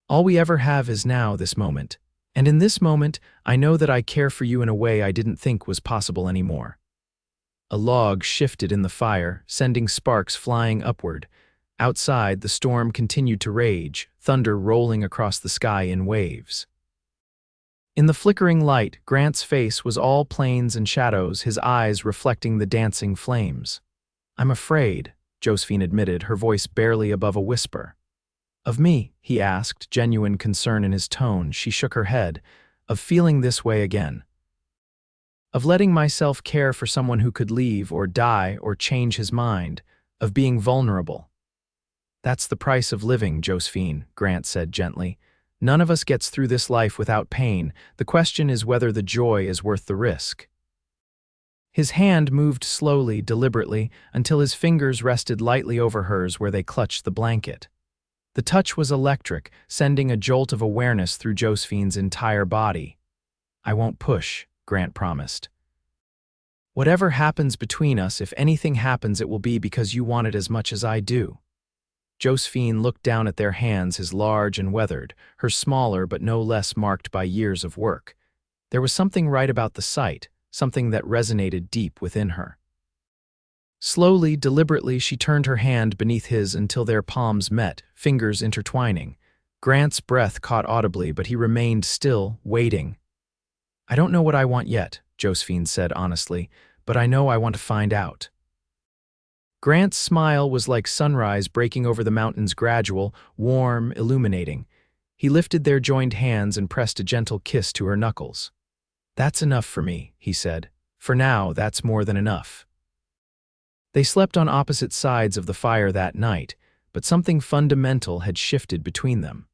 All we ever have is now, this moment. And in this moment, I know that I care for you in a way I didn't think was possible anymore. A log shifted in the fire, sending sparks flying upward. Outside, the storm continued to rage, thunder rolling across the sky in waves. In the flickering light, Grant's face was all plains and shadows, his eyes reflecting the dancing flames. I'm afraid, Josephine admitted, her voice barely above a whisper. Of me, he asked, genuine concern in his tone. She shook her head. Of feeling this way again. Of letting myself care for someone who could leave or die or change his mind. Of being vulnerable. That's the price of living, Josephine, Grant said gently. None of us gets through this life without pain. The question is whether the joy is worth the risk. His hand moved slowly, deliberately, until his fingers rested lightly over hers where they clutched the blanket. The touch was electric, sending a jolt of awareness through Josephine's entire body. I won't push, Grant promised. Whatever happens between us, if anything happens, it will be because you want it as much as I do." Josephine looked down at their hands, his large and weathered, hers smaller but no less marked by years of work. There was something right about the sight, something that resonated deep within her. Slowly, deliberately, she turned her hand beneath his until their palms met, fingers intertwining. Grant's breath caught audibly, but he remained still, waiting. "I don't know what I want yet," Josephine said honestly, "but I know I want to find out." Grant's smile was like sunrise breaking over the mountains, gradual, warm, illuminating. He lifted their joined hands and pressed a gentle kiss to her knuckles. "That's enough for me," he said. "For now, that's more than enough." They slept on opposite sides of the fire that night, but something fundamental had shifted between them.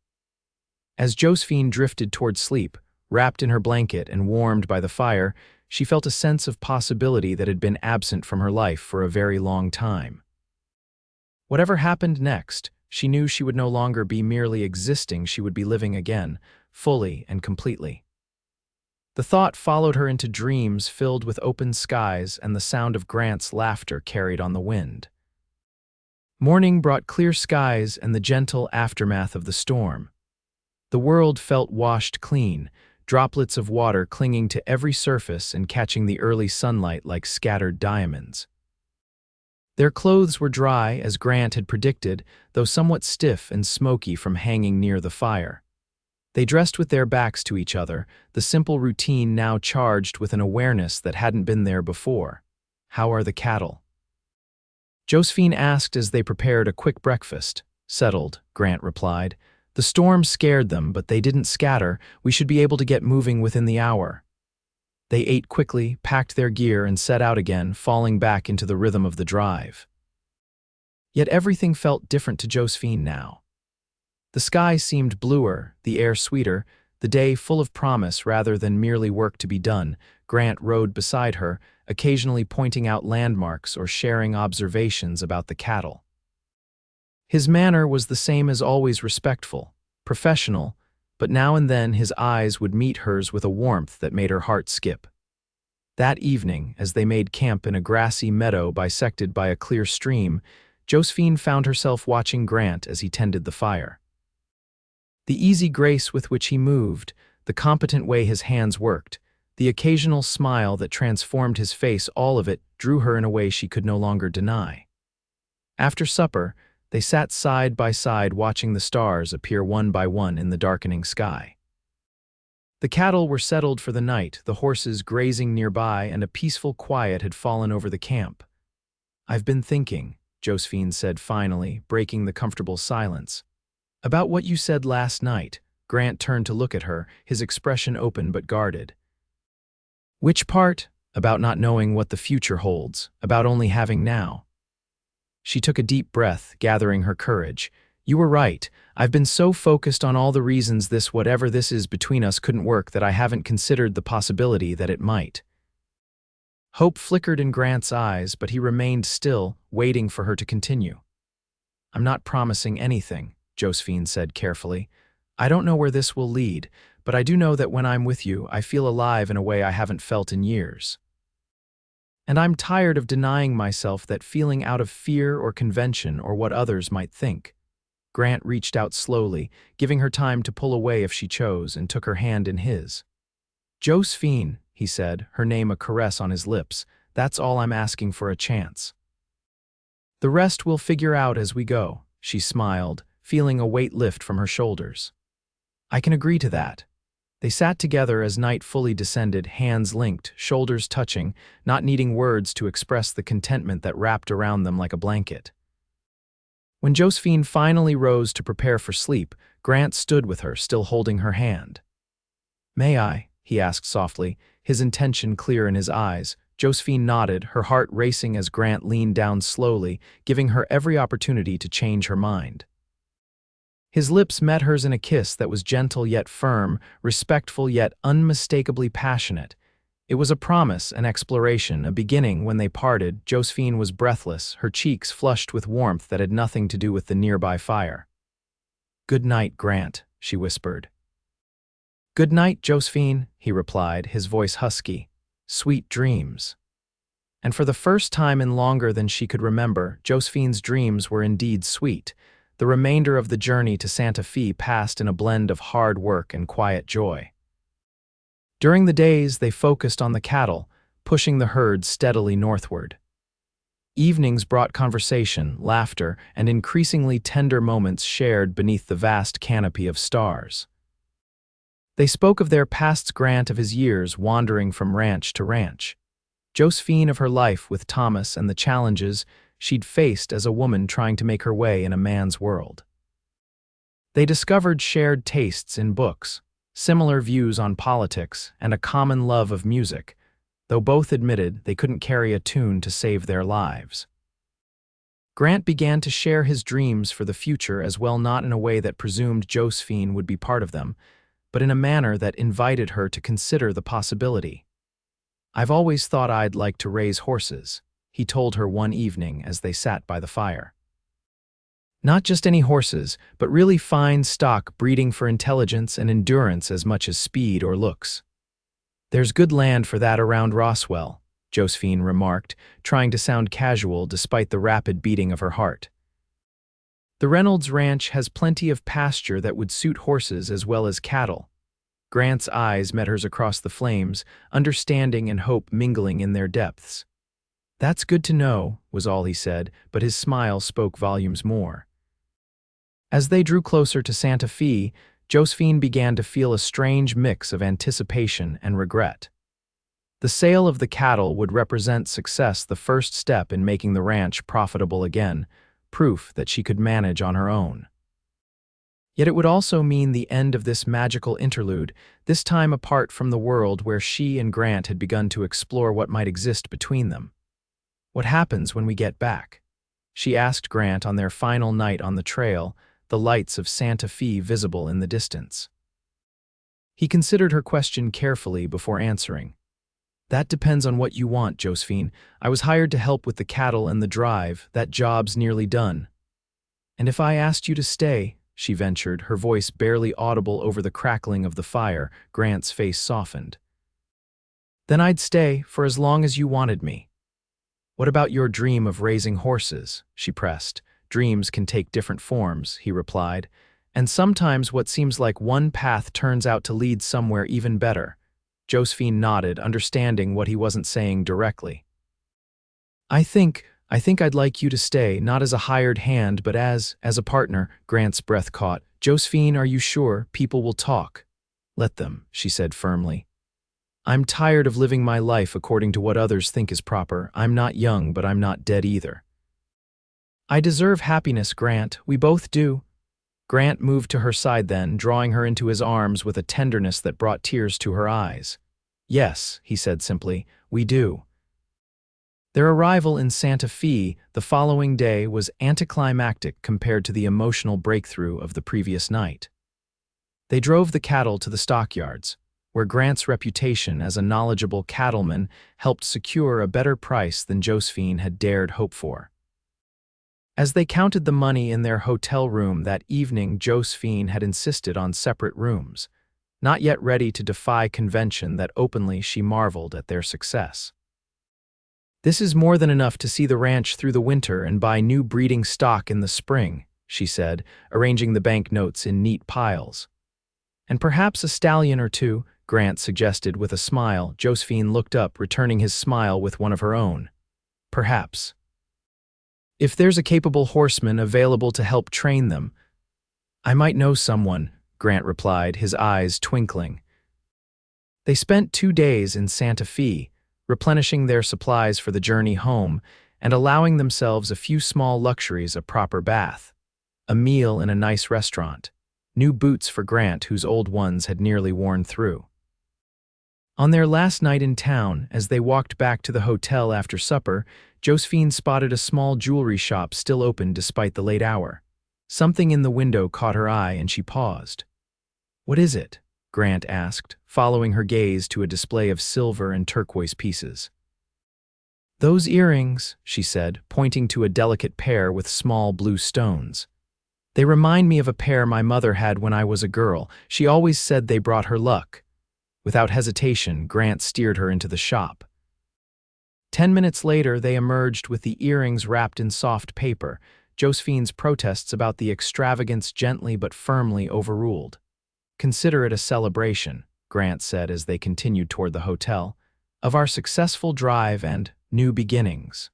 As Josephine drifted toward sleep, wrapped in her blanket and warmed by the fire, she felt a sense of possibility that had been absent from her life for a very long time. Whatever happened next, she knew she would no longer be merely existing, she would be living again, fully and completely. The thought followed her into dreams filled with open skies and the sound of Grant's laughter carried on the wind. Morning brought clear skies and the gentle aftermath of the storm. The world felt washed clean, droplets of water clinging to every surface and catching the early sunlight like scattered diamonds. Their clothes were dry, as Grant had predicted, though somewhat stiff and smoky from hanging near the fire. They dressed with their backs to each other, the simple routine now charged with an awareness that hadn't been there before. "How are the cattle?" Josephine asked as they prepared a quick breakfast. "Settled," Grant replied. "The storm scared them, but they didn't scatter. We should be able to get moving within the hour." They ate quickly, packed their gear, and set out again, falling back into the rhythm of the drive. Yet everything felt different to Josephine now. The sky seemed bluer, the air sweeter, the day full of promise rather than merely work to be done. Grant rode beside her, occasionally pointing out landmarks or sharing observations about the cattle. His manner was the same as always, respectful, professional, but now and then his eyes would meet hers with a warmth that made her heart skip. That evening, as they made camp in a grassy meadow bisected by a clear stream, Josephine found herself watching Grant as he tended the fire. The easy grace with which he moved, the competent way his hands worked, the occasional smile that transformed his face, all of it drew her in a way she could no longer deny. After supper, they sat side by side watching the stars appear one by one in the darkening sky. The cattle were settled for the night, the horses grazing nearby, and a peaceful quiet had fallen over the camp. "I've been thinking," Josephine said finally, breaking the comfortable silence. "About what you said last night." Grant turned to look at her, his expression open but guarded. "Which part?" "About not knowing what the future holds, about only having now." She took a deep breath, gathering her courage. "You were right. I've been so focused on all the reasons this whatever this is between us couldn't work that I haven't considered the possibility that it might." Hope flickered in Grant's eyes, but he remained still, waiting for her to continue. "I'm not promising anything," Josephine said carefully. "I don't know where this will lead, but I do know that when I'm with you, I feel alive in a way I haven't felt in years. And I'm tired of denying myself that feeling out of fear or convention or what others might think." Grant reached out slowly, giving her time to pull away if she chose, and took her hand in his. "Josephine," he said, her name a caress on his lips, "that's all I'm asking, for a chance. The rest we'll figure out as we go," she smiled, feeling a weight lift from her shoulders. "I can agree to that." They sat together as night fully descended, hands linked, shoulders touching, not needing words to express the contentment that wrapped around them like a blanket. When Josephine finally rose to prepare for sleep, Grant stood with her, still holding her hand. "May I?" he asked softly, his intention clear in his eyes. Josephine nodded, her heart racing as Grant leaned down slowly, giving her every opportunity to change her mind. His lips met hers in a kiss that was gentle yet firm, respectful yet unmistakably passionate. It was a promise, an exploration, a beginning. When they parted, Josephine was breathless, her cheeks flushed with warmth that had nothing to do with the nearby fire. "Good night, Grant," she whispered. "Good night, Josephine," he replied, his voice husky. "Sweet dreams." And for the first time in longer than she could remember, Josephine's dreams were indeed sweet. The remainder of the journey to Santa Fe passed in a blend of hard work and quiet joy. During the days, they focused on the cattle, pushing the herd steadily northward. Evenings brought conversation, laughter, and increasingly tender moments shared beneath the vast canopy of stars. They spoke of their past, Grant of his years wandering from ranch to ranch, Josephine of her life with Thomas and the challenges she'd faced as a woman trying to make her way in a man's world. They discovered shared tastes in books, similar views on politics, and a common love of music, though both admitted they couldn't carry a tune to save their lives. Grant began to share his dreams for the future as well, not in a way that presumed Josephine would be part of them, but in a manner that invited her to consider the possibility. "I've always thought I'd like to raise horses," he told her one evening as they sat by the fire. "Not just any horses, but really fine stock breeding for intelligence and endurance as much as speed or looks. There's good land for that around Roswell," Josephine remarked, trying to sound casual despite the rapid beating of her heart. "The Reynolds Ranch has plenty of pasture that would suit horses as well as cattle." Grant's eyes met hers across the flames, understanding and hope mingling in their depths. "That's good to know," was all he said, but his smile spoke volumes more. As they drew closer to Santa Fe, Josephine began to feel a strange mix of anticipation and regret. The sale of the cattle would represent success, the first step in making the ranch profitable again, proof that she could manage on her own. Yet it would also mean the end of this magical interlude, this time apart from the world where she and Grant had begun to explore what might exist between them. "What happens when we get back?" she asked Grant on their final night on the trail, the lights of Santa Fe visible in the distance. He considered her question carefully before answering. "That depends on what you want, Josephine. I was hired to help with the cattle and the drive. That job's nearly done." "And if I asked you to stay," she ventured, her voice barely audible over the crackling of the fire. Grant's face softened. "Then I'd stay for as long as you wanted me." "What about your dream of raising horses?" she pressed. "Dreams can take different forms," he replied, "and sometimes what seems like one path turns out to lead somewhere even better." Josephine nodded, understanding what he wasn't saying directly. I think I'd like you to stay, not as a hired hand, but as a partner." Grant's breath caught. "Josephine, are you sure? People will talk." "Let them," she said firmly. "I'm tired of living my life according to what others think is proper. I'm not young, but I'm not dead either." "I deserve happiness, Grant. We both do." Grant moved to her side then, drawing her into his arms with a tenderness that brought tears to her eyes. "Yes," he said simply, "we do." Their arrival in Santa Fe the following day was anticlimactic compared to the emotional breakthrough of the previous night. They drove the cattle to the stockyards, where Grant's reputation as a knowledgeable cattleman helped secure a better price than Josephine had dared hope for. As they counted the money in their hotel room that evening, Josephine had insisted on separate rooms, not yet ready to defy convention that openly she marveled at their success. "This is more than enough to see the ranch through the winter and buy new breeding stock in the spring," she said, arranging the banknotes in neat piles. "And perhaps a stallion or two," Grant suggested with a smile. Josephine looked up, returning his smile with one of her own. "Perhaps. If there's a capable horseman available to help train them." "I might know someone," Grant replied, his eyes twinkling. They spent 2 days in Santa Fe, replenishing their supplies for the journey home and allowing themselves a few small luxuries: a proper bath, a meal in a nice restaurant, new boots for Grant whose old ones had nearly worn through. On their last night in town, as they walked back to the hotel after supper, Josephine spotted a small jewelry shop still open despite the late hour. Something in the window caught her eye and she paused. "What is it?" Grant asked, following her gaze to a display of silver and turquoise pieces. "Those earrings," she said, pointing to a delicate pair with small blue stones. "They remind me of a pair my mother had when I was a girl. She always said they brought her luck." Without hesitation, Grant steered her into the shop. 10 minutes later, they emerged with the earrings wrapped in soft paper, Josephine's protests about the extravagance gently but firmly overruled. "Consider it a celebration," Grant said as they continued toward the hotel, "of our successful drive and new beginnings."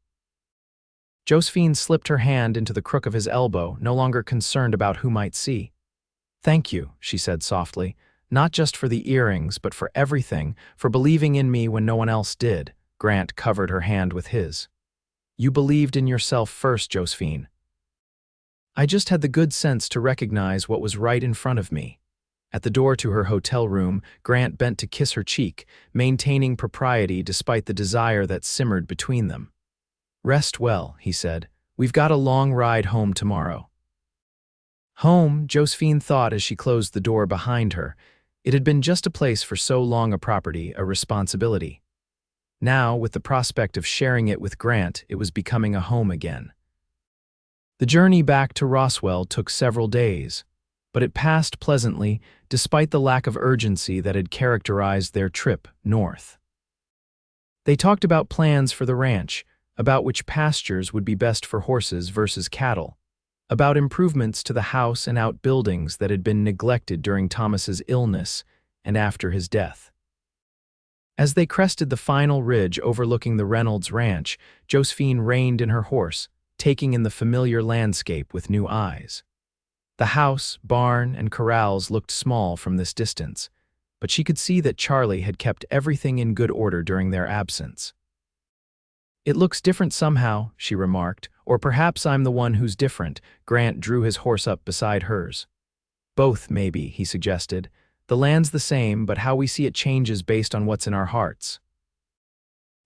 Josephine slipped her hand into the crook of his elbow, no longer concerned about who might see. "Thank you," she said softly, "not just for the earrings, but for everything, for believing in me when no one else did." Grant covered her hand with his. "You believed in yourself first, Josephine. I just had the good sense to recognize what was right in front of me." At the door to her hotel room, Grant bent to kiss her cheek, maintaining propriety despite the desire that simmered between them. "Rest well," he said. "We've got a long ride home tomorrow." Home, Josephine thought as she closed the door behind her. It had been just a place for so long, a property, a responsibility. Now, with the prospect of sharing it with Grant, it was becoming a home again. The journey back to Roswell took several days, but it passed pleasantly despite the lack of urgency that had characterized their trip north. They talked about plans for the ranch, about which pastures would be best for horses versus cattle, about improvements to the house and outbuildings that had been neglected during Thomas's illness and after his death. As they crested the final ridge overlooking the Reynolds ranch, Josephine reined in her horse, taking in the familiar landscape with new eyes. The house, barn, and corrals looked small from this distance, but she could see that Charlie had kept everything in good order during their absence. "It looks different somehow," she remarked, "or perhaps I'm the one who's different." Grant drew his horse up beside hers. "Both, maybe," he suggested. "The land's the same, but how we see it changes based on what's in our hearts."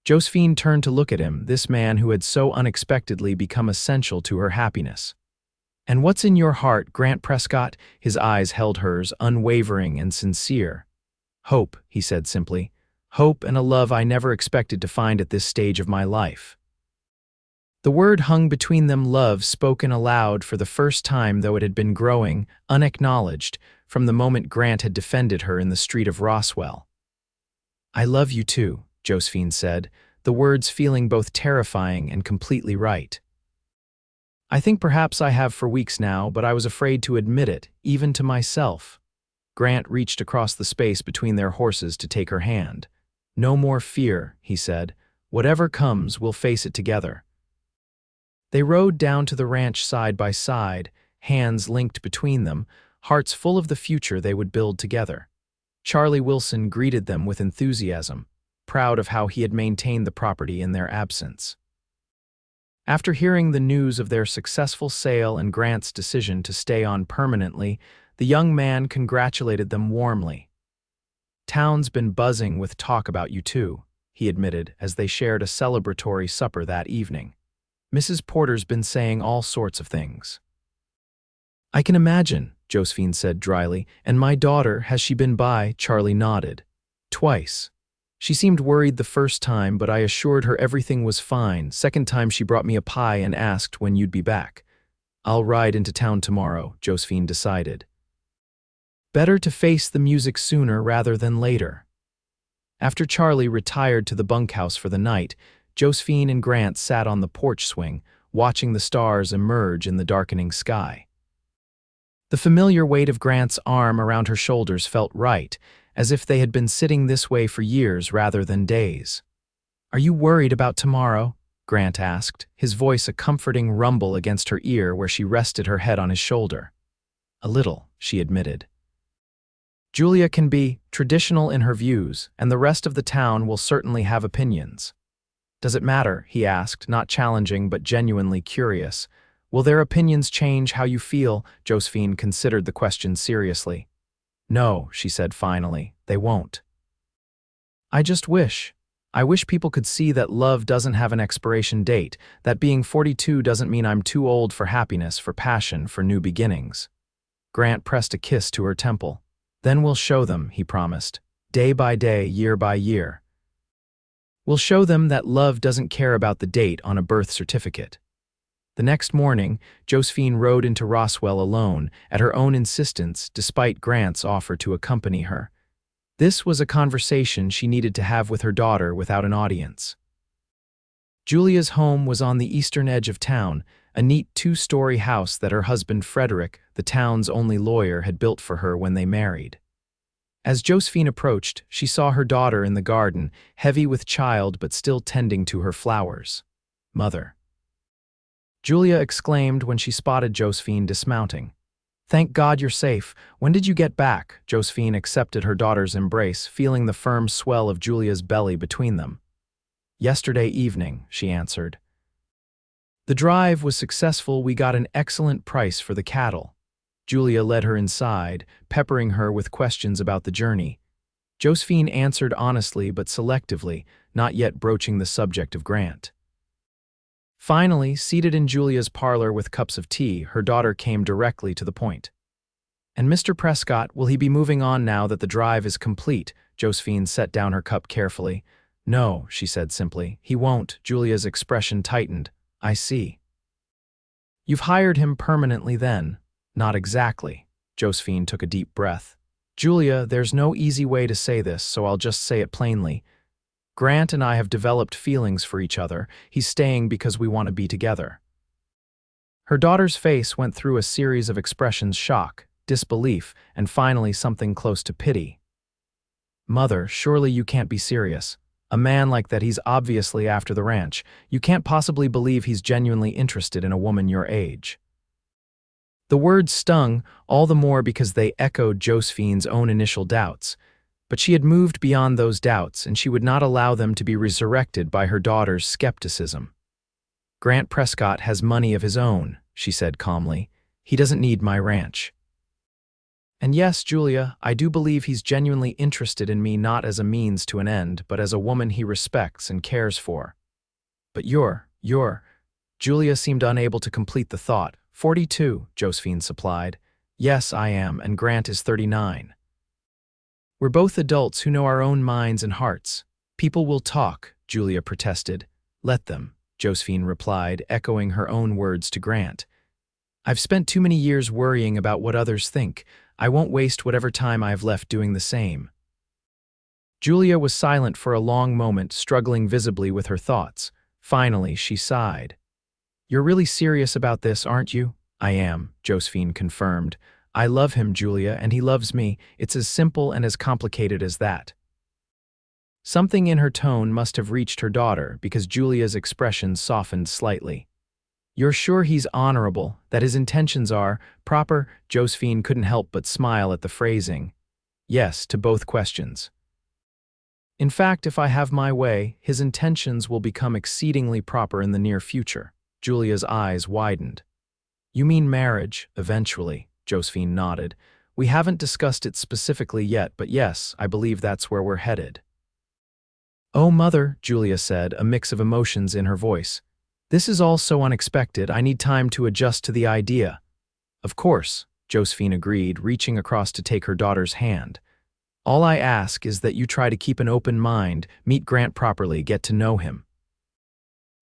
Josephine turned to look at him, this man who had so unexpectedly become essential to her happiness. "And what's in your heart, Grant Prescott?" His eyes held hers, unwavering and sincere. "Hope," he said simply. "Hope and a love I never expected to find at this stage of my life." The word hung between them, love, spoken aloud for the first time, though it had been growing, unacknowledged, from the moment Grant had defended her in the street of Roswell. "I love you too," Josephine said, the words feeling both terrifying and completely right. "I think perhaps I have for weeks now, but I was afraid to admit it, even to myself." Grant reached across the space between their horses to take her hand. "No more fear," he said. "Whatever comes, we'll face it together." They rode down to the ranch side by side, hands linked between them, hearts full of the future they would build together. Charlie Wilson greeted them with enthusiasm, proud of how he had maintained the property in their absence. After hearing the news of their successful sale and Grant's decision to stay on permanently, the young man congratulated them warmly. "Town's been buzzing with talk about you too," he admitted as they shared a celebratory supper that evening. "Mrs. Porter's been saying all sorts of things." "I can imagine," Josephine said dryly. "And my daughter, has she been by?" Charlie nodded. "Twice. She seemed worried the first time, but I assured her everything was fine. Second time she brought me a pie and asked when you'd be back." "I'll ride into town tomorrow," Josephine decided. Better to face the music sooner rather than later. After Charlie retired to the bunkhouse for the night, Josephine and Grant sat on the porch swing, watching the stars emerge in the darkening sky. The familiar weight of Grant's arm around her shoulders felt right, as if they had been sitting this way for years rather than days. "Are you worried about tomorrow?" Grant asked, his voice a comforting rumble against her ear where she rested her head on his shoulder. "A little," she admitted. "Julia can be traditional in her views, and the rest of the town will certainly have opinions." "Does it matter?" he asked, not challenging but genuinely curious. "Will their opinions change how you feel?" Josephine considered the question seriously. "No," she said finally, "they won't. I wish people could see that love doesn't have an expiration date, that being 42 doesn't mean I'm too old for happiness, for passion, for new beginnings." Grant pressed a kiss to her temple. "Then we'll show them," he promised, "day by day, year by year. We'll show them that love doesn't care about the date on a birth certificate." The next morning, Josephine rode into Roswell alone, at her own insistence, despite Grant's offer to accompany her. This was a conversation she needed to have with her daughter without an audience. Julia's home was on the eastern edge of town, a neat two-story house that her husband Frederick, the town's only lawyer, had built for her when they married. As Josephine approached, she saw her daughter in the garden, heavy with child but still tending to her flowers. "Mother," Julia exclaimed when she spotted Josephine dismounting. "Thank God you're safe. When did you get back?" Josephine accepted her daughter's embrace, feeling the firm swell of Julia's belly between them. "Yesterday evening," she answered. "The drive was successful. We got an excellent price for the cattle." Julia led her inside, peppering her with questions about the journey. Josephine answered honestly but selectively, not yet broaching the subject of Grant. Finally, seated in Julia's parlor with cups of tea, her daughter came directly to the point. "And Mr. Prescott, will he be moving on now that the drive is complete?" Josephine set down her cup carefully. "No," she said simply, "he won't." Julia's expression tightened. "I see. You've hired him permanently then?" "Not exactly." Josephine took a deep breath. "Julia, there's no easy way to say this, so I'll just say it plainly. Grant and I have developed feelings for each other. He's staying because we want to be together." Her daughter's face went through a series of expressions: shock, disbelief, and finally something close to pity. "Mother, surely you can't be serious. A man like that, he's obviously after the ranch. You can't possibly believe he's genuinely interested in a woman your age." The words stung, all the more because they echoed Josephine's own initial doubts. But she had moved beyond those doubts, and she would not allow them to be resurrected by her daughter's skepticism. "Grant Prescott has money of his own," she said calmly. "He doesn't need my ranch. And yes, Julia, I do believe he's genuinely interested in me, not as a means to an end, but as a woman he respects and cares for." "But you're..." Julia seemed unable to complete the thought. 42, Josephine supplied. "Yes, I am, and Grant is 39. We're both adults who know our own minds and hearts. People will talk," Julia protested. "Let them," Josephine replied, echoing her own words to Grant. "I've spent too many years worrying about what others think. I won't waste whatever time I have left doing the same." Julia was silent for a long moment, struggling visibly with her thoughts. Finally, she sighed. "You're really serious about this, aren't you?" "I am," Josephine confirmed. "I love him, Julia, and he loves me. It's as simple and as complicated as that." Something in her tone must have reached her daughter, because Julia's expression softened slightly. "You're sure he's honorable, that his intentions are proper?" Josephine couldn't help but smile at the phrasing. "Yes, to both questions. In fact, if I have my way, his intentions will become exceedingly proper in the near future." Julia's eyes widened. "You mean marriage, eventually?" Josephine nodded. "We haven't discussed it specifically yet, but yes, I believe that's where we're headed." "Oh, Mother," Julia said, a mix of emotions in her voice. "This is all so unexpected. I need time to adjust to the idea." "Of course," Josephine agreed, reaching across to take her daughter's hand. "All I ask is that you try to keep an open mind, meet Grant properly, get to know him."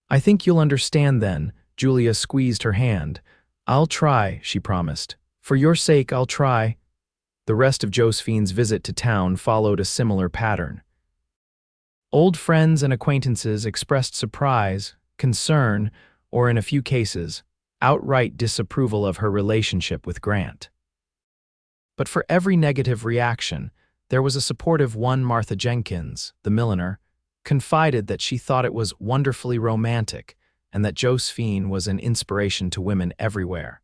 "I think you'll understand then." Julia squeezed her hand. "I'll try," she promised. "For your sake, I'll try." The rest of Josephine's visit to town followed a similar pattern. Old friends and acquaintances expressed surprise, concern, or in a few cases, outright disapproval of her relationship with Grant. But for every negative reaction, there was a supportive one. Martha Jenkins, the milliner, confided that she thought it was wonderfully romantic and that Josephine was an inspiration to women everywhere.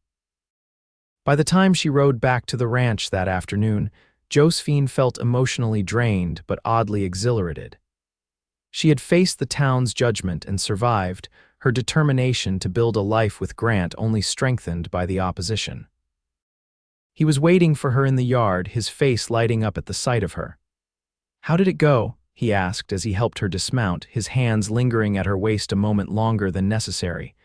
By the time she rode back to the ranch that afternoon, Josephine felt emotionally drained but oddly exhilarated. She had faced the town's judgment and survived, her determination to build a life with Grant only strengthened by the opposition. He was waiting for her in the yard, his face lighting up at the sight of her. "How did it go?" he asked as he helped her dismount, his hands lingering at her waist a moment longer than necessary.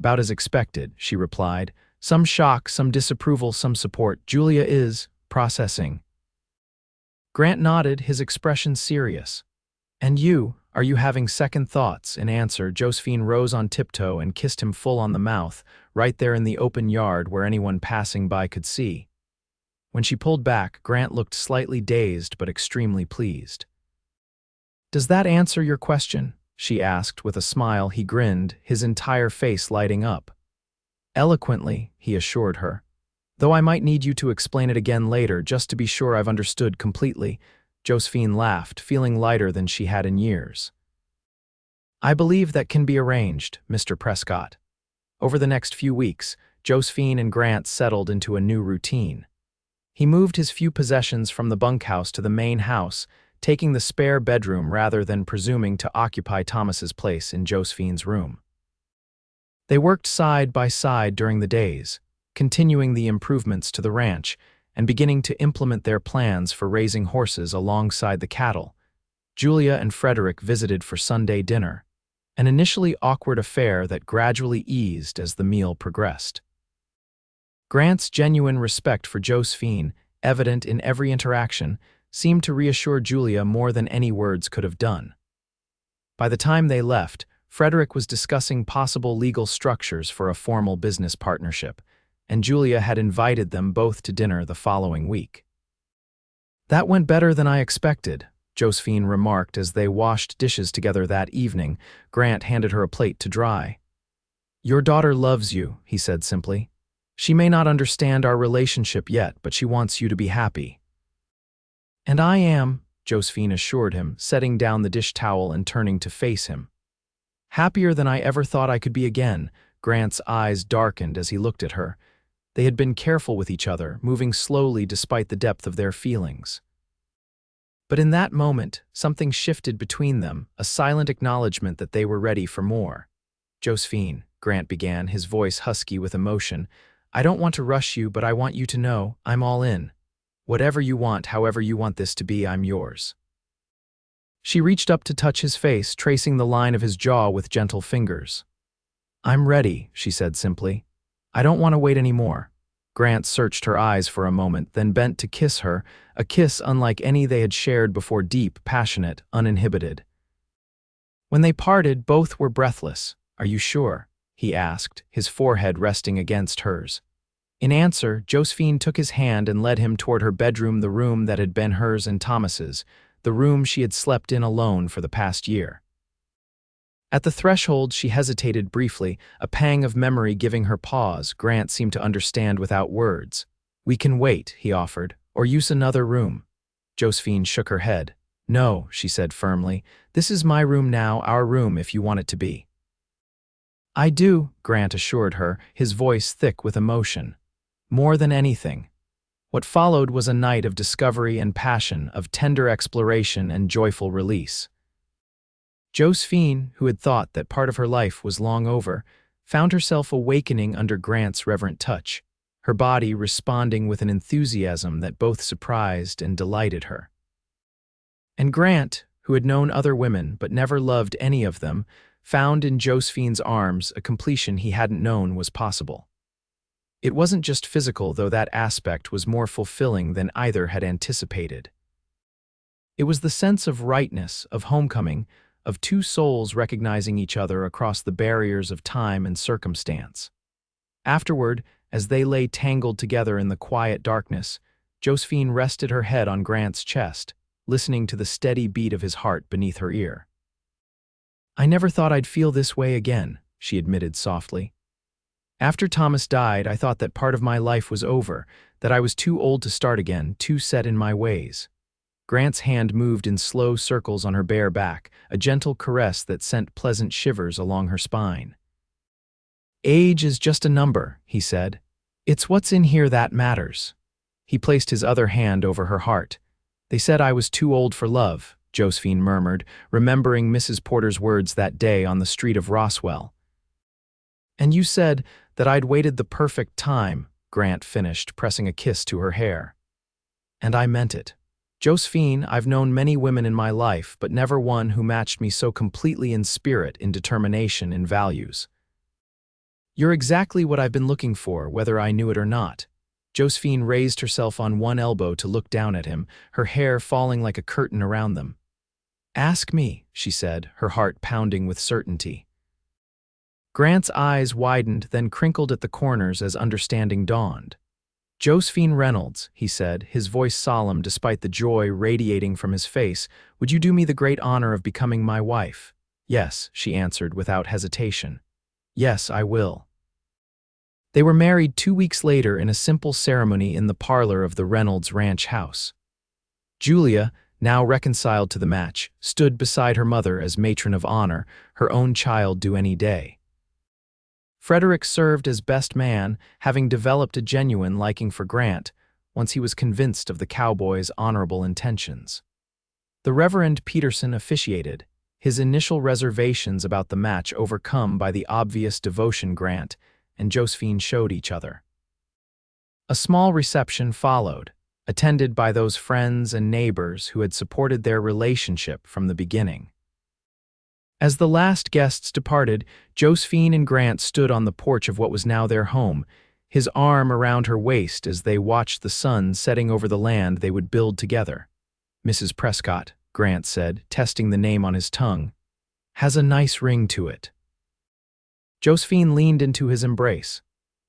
"About as expected," she replied. "Some shock, some disapproval, some support. Julia is processing." Grant nodded, his expression serious. "And you, are you having second thoughts?" In answer, Josephine rose on tiptoe and kissed him full on the mouth, right there in the open yard where anyone passing by could see. When she pulled back, Grant looked slightly dazed but extremely pleased. "Does that answer your question?" she asked with a smile. He grinned, his entire face lighting up. Eloquently, he assured her. Though I might need you to explain it again later just to be sure I've understood completely. Josephine laughed, feeling lighter than she had in years. I believe that can be arranged, Mr. Prescott. Over the next few weeks, Josephine and Grant settled into a new routine. He moved his few possessions from the bunkhouse to the main house, taking the spare bedroom rather than presuming to occupy Thomas's place in Josephine's room. They worked side by side during the days, continuing the improvements to the ranch and beginning to implement their plans for raising horses alongside the cattle. Julia and Frederick visited for Sunday dinner, an initially awkward affair that gradually eased as the meal progressed. Grant's genuine respect for Josephine, evident in every interaction, seemed to reassure Julia more than any words could have done. By the time they left, Frederick was discussing possible legal structures for a formal business partnership, and Julia had invited them both to dinner the following week. That went better than I expected, Josephine remarked as they washed dishes together that evening. Grant handed her a plate to dry. Your daughter loves you, he said simply. She may not understand our relationship yet, but she wants you to be happy. And I am, Josephine assured him, setting down the dish towel and turning to face him. Happier than I ever thought I could be again. Grant's eyes darkened as he looked at her. They had been careful with each other, moving slowly despite the depth of their feelings. But in that moment, something shifted between them, a silent acknowledgement that they were ready for more. Josephine, Grant began, his voice husky with emotion, I don't want to rush you, but I want you to know I'm all in. Whatever you want, however you want this to be, I'm yours. She reached up to touch his face, tracing the line of his jaw with gentle fingers. I'm ready, she said simply. I don't want to wait anymore. Grant searched her eyes for a moment, then bent to kiss her, a kiss unlike any they had shared before, deep, passionate, uninhibited. When they parted, both were breathless. Are you sure? He asked, his forehead resting against hers. In answer, Josephine took his hand and led him toward her bedroom, the room that had been hers and Thomas's, the room she had slept in alone for the past year. At the threshold, she hesitated briefly, a pang of memory giving her pause. Grant seemed to understand without words. We can wait, he offered, or use another room. Josephine shook her head. No, she said firmly. This is my room now, our room if you want it to be. I do, Grant assured her, his voice thick with emotion. More than anything. What followed was a night of discovery and passion, of tender exploration and joyful release. Josephine, who had thought that part of her life was long over, found herself awakening under Grant's reverent touch, her body responding with an enthusiasm that both surprised and delighted her. And Grant, who had known other women but never loved any of them, found in Josephine's arms a completion he hadn't known was possible. It wasn't just physical, though that aspect was more fulfilling than either had anticipated. It was the sense of rightness, of homecoming, of two souls recognizing each other across the barriers of time and circumstance. Afterward, as they lay tangled together in the quiet darkness, Josephine rested her head on Grant's chest, listening to the steady beat of his heart beneath her ear. I never thought I'd feel this way again, she admitted softly. After Thomas died, I thought that part of my life was over, that I was too old to start again, too set in my ways. Grant's hand moved in slow circles on her bare back, a gentle caress that sent pleasant shivers along her spine. Age is just a number, he said. It's what's in here that matters. He placed his other hand over her heart. They said I was too old for love, Josephine murmured, remembering Mrs. Porter's words that day on the street of Roswell. And you said that I'd waited the perfect time, Grant finished, pressing a kiss to her hair. And I meant it. Josephine, I've known many women in my life, but never one who matched me so completely in spirit, in determination, in values. You're exactly what I've been looking for, whether I knew it or not. Josephine raised herself on one elbow to look down at him, her hair falling like a curtain around them. Ask me, she said, her heart pounding with certainty. Grant's eyes widened, then crinkled at the corners as understanding dawned. Josephine Reynolds, he said, his voice solemn despite the joy radiating from his face, would you do me the great honor of becoming my wife? Yes, she answered without hesitation. Yes, I will. They were married 2 weeks later in a simple ceremony in the parlor of the Reynolds ranch house. Julia, now reconciled to the match, stood beside her mother as matron of honor, her own child due any day. Frederick served as best man, having developed a genuine liking for Grant once he was convinced of the cowboy's honorable intentions. The Reverend Peterson officiated, his initial reservations about the match overcome by the obvious devotion Grant and Josephine showed each other. A small reception followed, attended by those friends and neighbors who had supported their relationship from the beginning. As the last guests departed, Josephine and Grant stood on the porch of what was now their home, his arm around her waist as they watched the sun setting over the land they would build together. Mrs. Prescott, Grant said, testing the name on his tongue, has a nice ring to it. Josephine leaned into his embrace.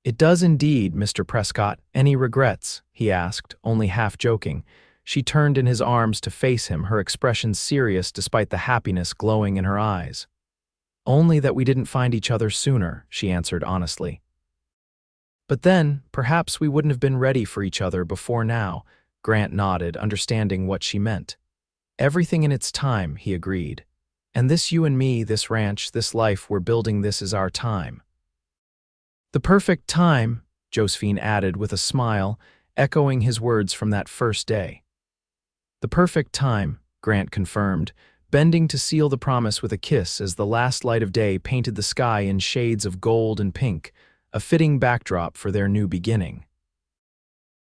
It does indeed, Mr. Prescott. Any regrets? He asked, only half joking. She turned in his arms to face him, her expression serious despite the happiness glowing in her eyes. Only that we didn't find each other sooner, she answered honestly. But then, perhaps we wouldn't have been ready for each other before now, Grant nodded, understanding what she meant. Everything in its time, he agreed. And this you and me, this ranch, this life we're building, this is our time. The perfect time, Josephine added with a smile, echoing his words from that first day. The perfect time, Grant confirmed, bending to seal the promise with a kiss as the last light of day painted the sky in shades of gold and pink, a fitting backdrop for their new beginning.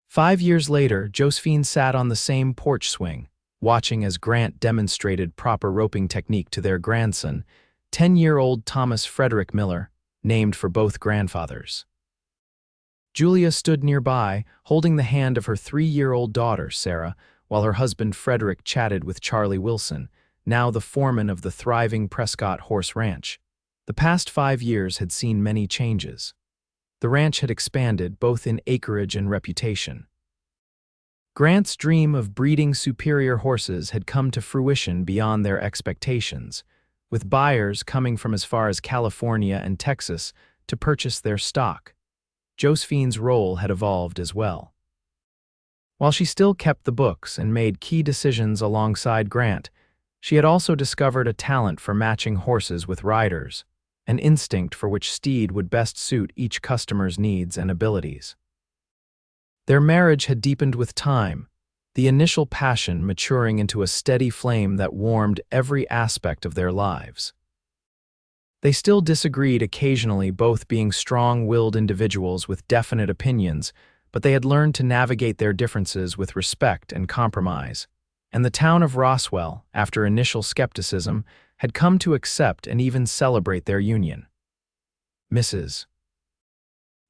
5 years later, Josephine sat on the same porch swing, watching as Grant demonstrated proper roping technique to their grandson, 10-year-old Thomas Frederick Miller, named for both grandfathers. Julia stood nearby, holding the hand of her 3-year-old daughter, Sarah, while her husband Frederick chatted with Charlie Wilson, now the foreman of the thriving Prescott Horse Ranch. The past 5 years had seen many changes. The ranch had expanded both in acreage and reputation. Grant's dream of breeding superior horses had come to fruition beyond their expectations, with buyers coming from as far as California and Texas to purchase their stock. Josephine's role had evolved as well. While she still kept the books and made key decisions alongside Grant, she had also discovered a talent for matching horses with riders, an instinct for which steed would best suit each customer's needs and abilities. Their marriage had deepened with time, the initial passion maturing into a steady flame that warmed every aspect of their lives. They still disagreed occasionally, both being strong-willed individuals with definite opinions, but they had learned to navigate their differences with respect and compromise, and the town of Roswell, after initial skepticism, had come to accept and even celebrate their union. Mrs.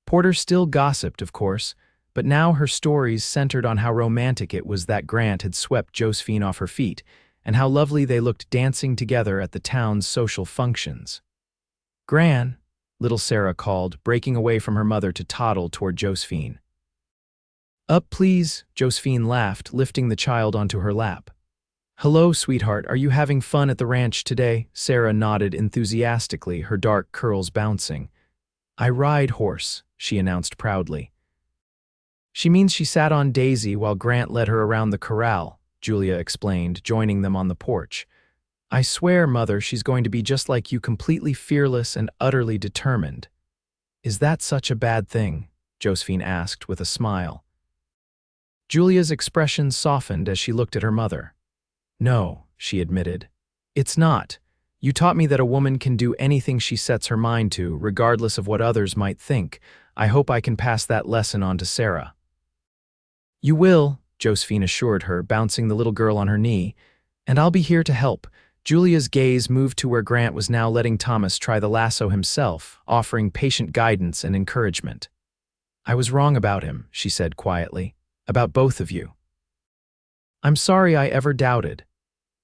Porter still gossiped, of course, but now her stories centered on how romantic it was that Grant had swept Josephine off her feet, and how lovely they looked dancing together at the town's social functions. "Gran," little Sarah called, breaking away from her mother to toddle toward Josephine. "Up, please," Josephine laughed, lifting the child onto her lap. "Hello, sweetheart, are you having fun at the ranch today?" Sarah nodded enthusiastically, her dark curls bouncing. "I ride horse," she announced proudly. "She means she sat on Daisy while Grant led her around the corral," Julia explained, joining them on the porch. "I swear, Mother, she's going to be just like you, completely fearless and utterly determined." "Is that such a bad thing?" Josephine asked with a smile. Julia's expression softened as she looked at her mother. "No," she admitted. "It's not. You taught me that a woman can do anything she sets her mind to, regardless of what others might think. I hope I can pass that lesson on to Sarah." "You will," Josephine assured her, bouncing the little girl on her knee. "And I'll be here to help." Julia's gaze moved to where Grant was now letting Thomas try the lasso himself, offering patient guidance and encouragement. "I was wrong about him," she said quietly. "About both of you. I'm sorry I ever doubted."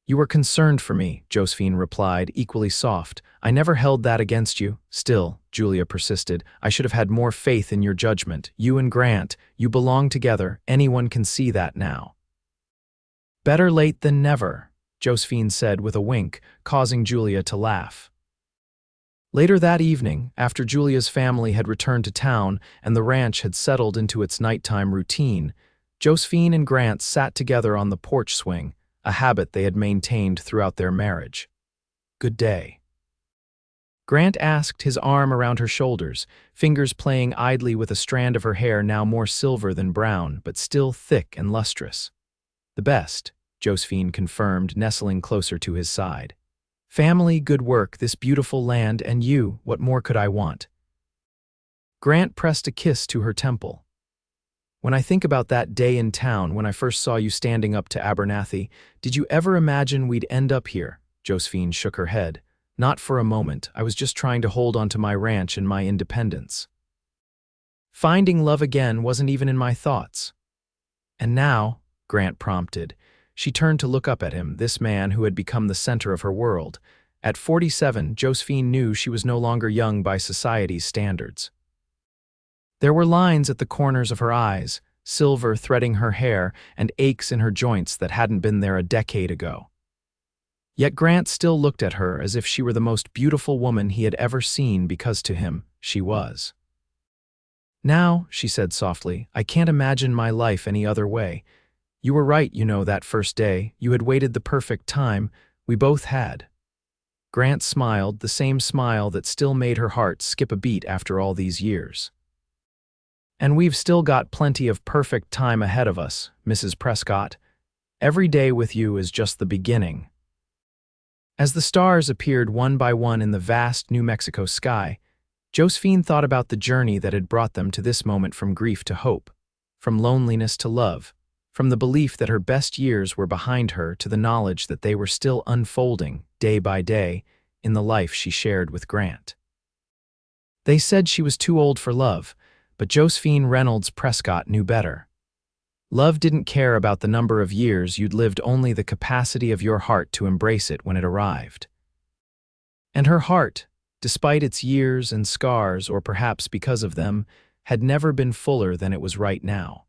"You were concerned for me," Josephine replied, equally soft. "I never held that against you." "Still," Julia persisted, "I should have had more faith in your judgment. You and Grant, you belong together. Anyone can see that now." "Better late than never," Josephine said with a wink, causing Julia to laugh. Later that evening, after Julia's family had returned to town and the ranch had settled into its nighttime routine, Josephine and Grant sat together on the porch swing, a habit they had maintained throughout their marriage. "Good day." Grant asked, his arm around her shoulders, fingers playing idly with a strand of her hair now more silver than brown, but still thick and lustrous. "The best," Josephine confirmed, nestling closer to his side. "Family, good work, this beautiful land, and you, what more could I want?" Grant pressed a kiss to her temple. "When I think about that day in town when I first saw you standing up to Abernathy, did you ever imagine we'd end up here?" Josephine shook her head. "Not for a moment. I was just trying to hold on to my ranch and my independence. Finding love again wasn't even in my thoughts." "And now," Grant prompted. She turned to look up at him, this man who had become the center of her world. At 47, Josephine knew she was no longer young by society's standards. There were lines at the corners of her eyes, silver threading her hair, and aches in her joints that hadn't been there a decade ago. Yet Grant still looked at her as if she were the most beautiful woman he had ever seen because to him, she was. "Now," she said softly, "I can't imagine my life any other way. You were right, that first day. You had waited the perfect time. We both had." Grant smiled, the same smile that still made her heart skip a beat after all these years. "And we've still got plenty of perfect time ahead of us, Mrs. Prescott. Every day with you is just the beginning." As the stars appeared one by one in the vast New Mexico sky, Josephine thought about the journey that had brought them to this moment, from grief to hope, from loneliness to love, from the belief that her best years were behind her to the knowledge that they were still unfolding, day by day, in the life she shared with Grant. They said she was too old for love, but Josephine Reynolds Prescott knew better. Love didn't care about the number of years you'd lived, only the capacity of your heart to embrace it when it arrived. And her heart, despite its years and scars, or perhaps because of them, had never been fuller than it was right now.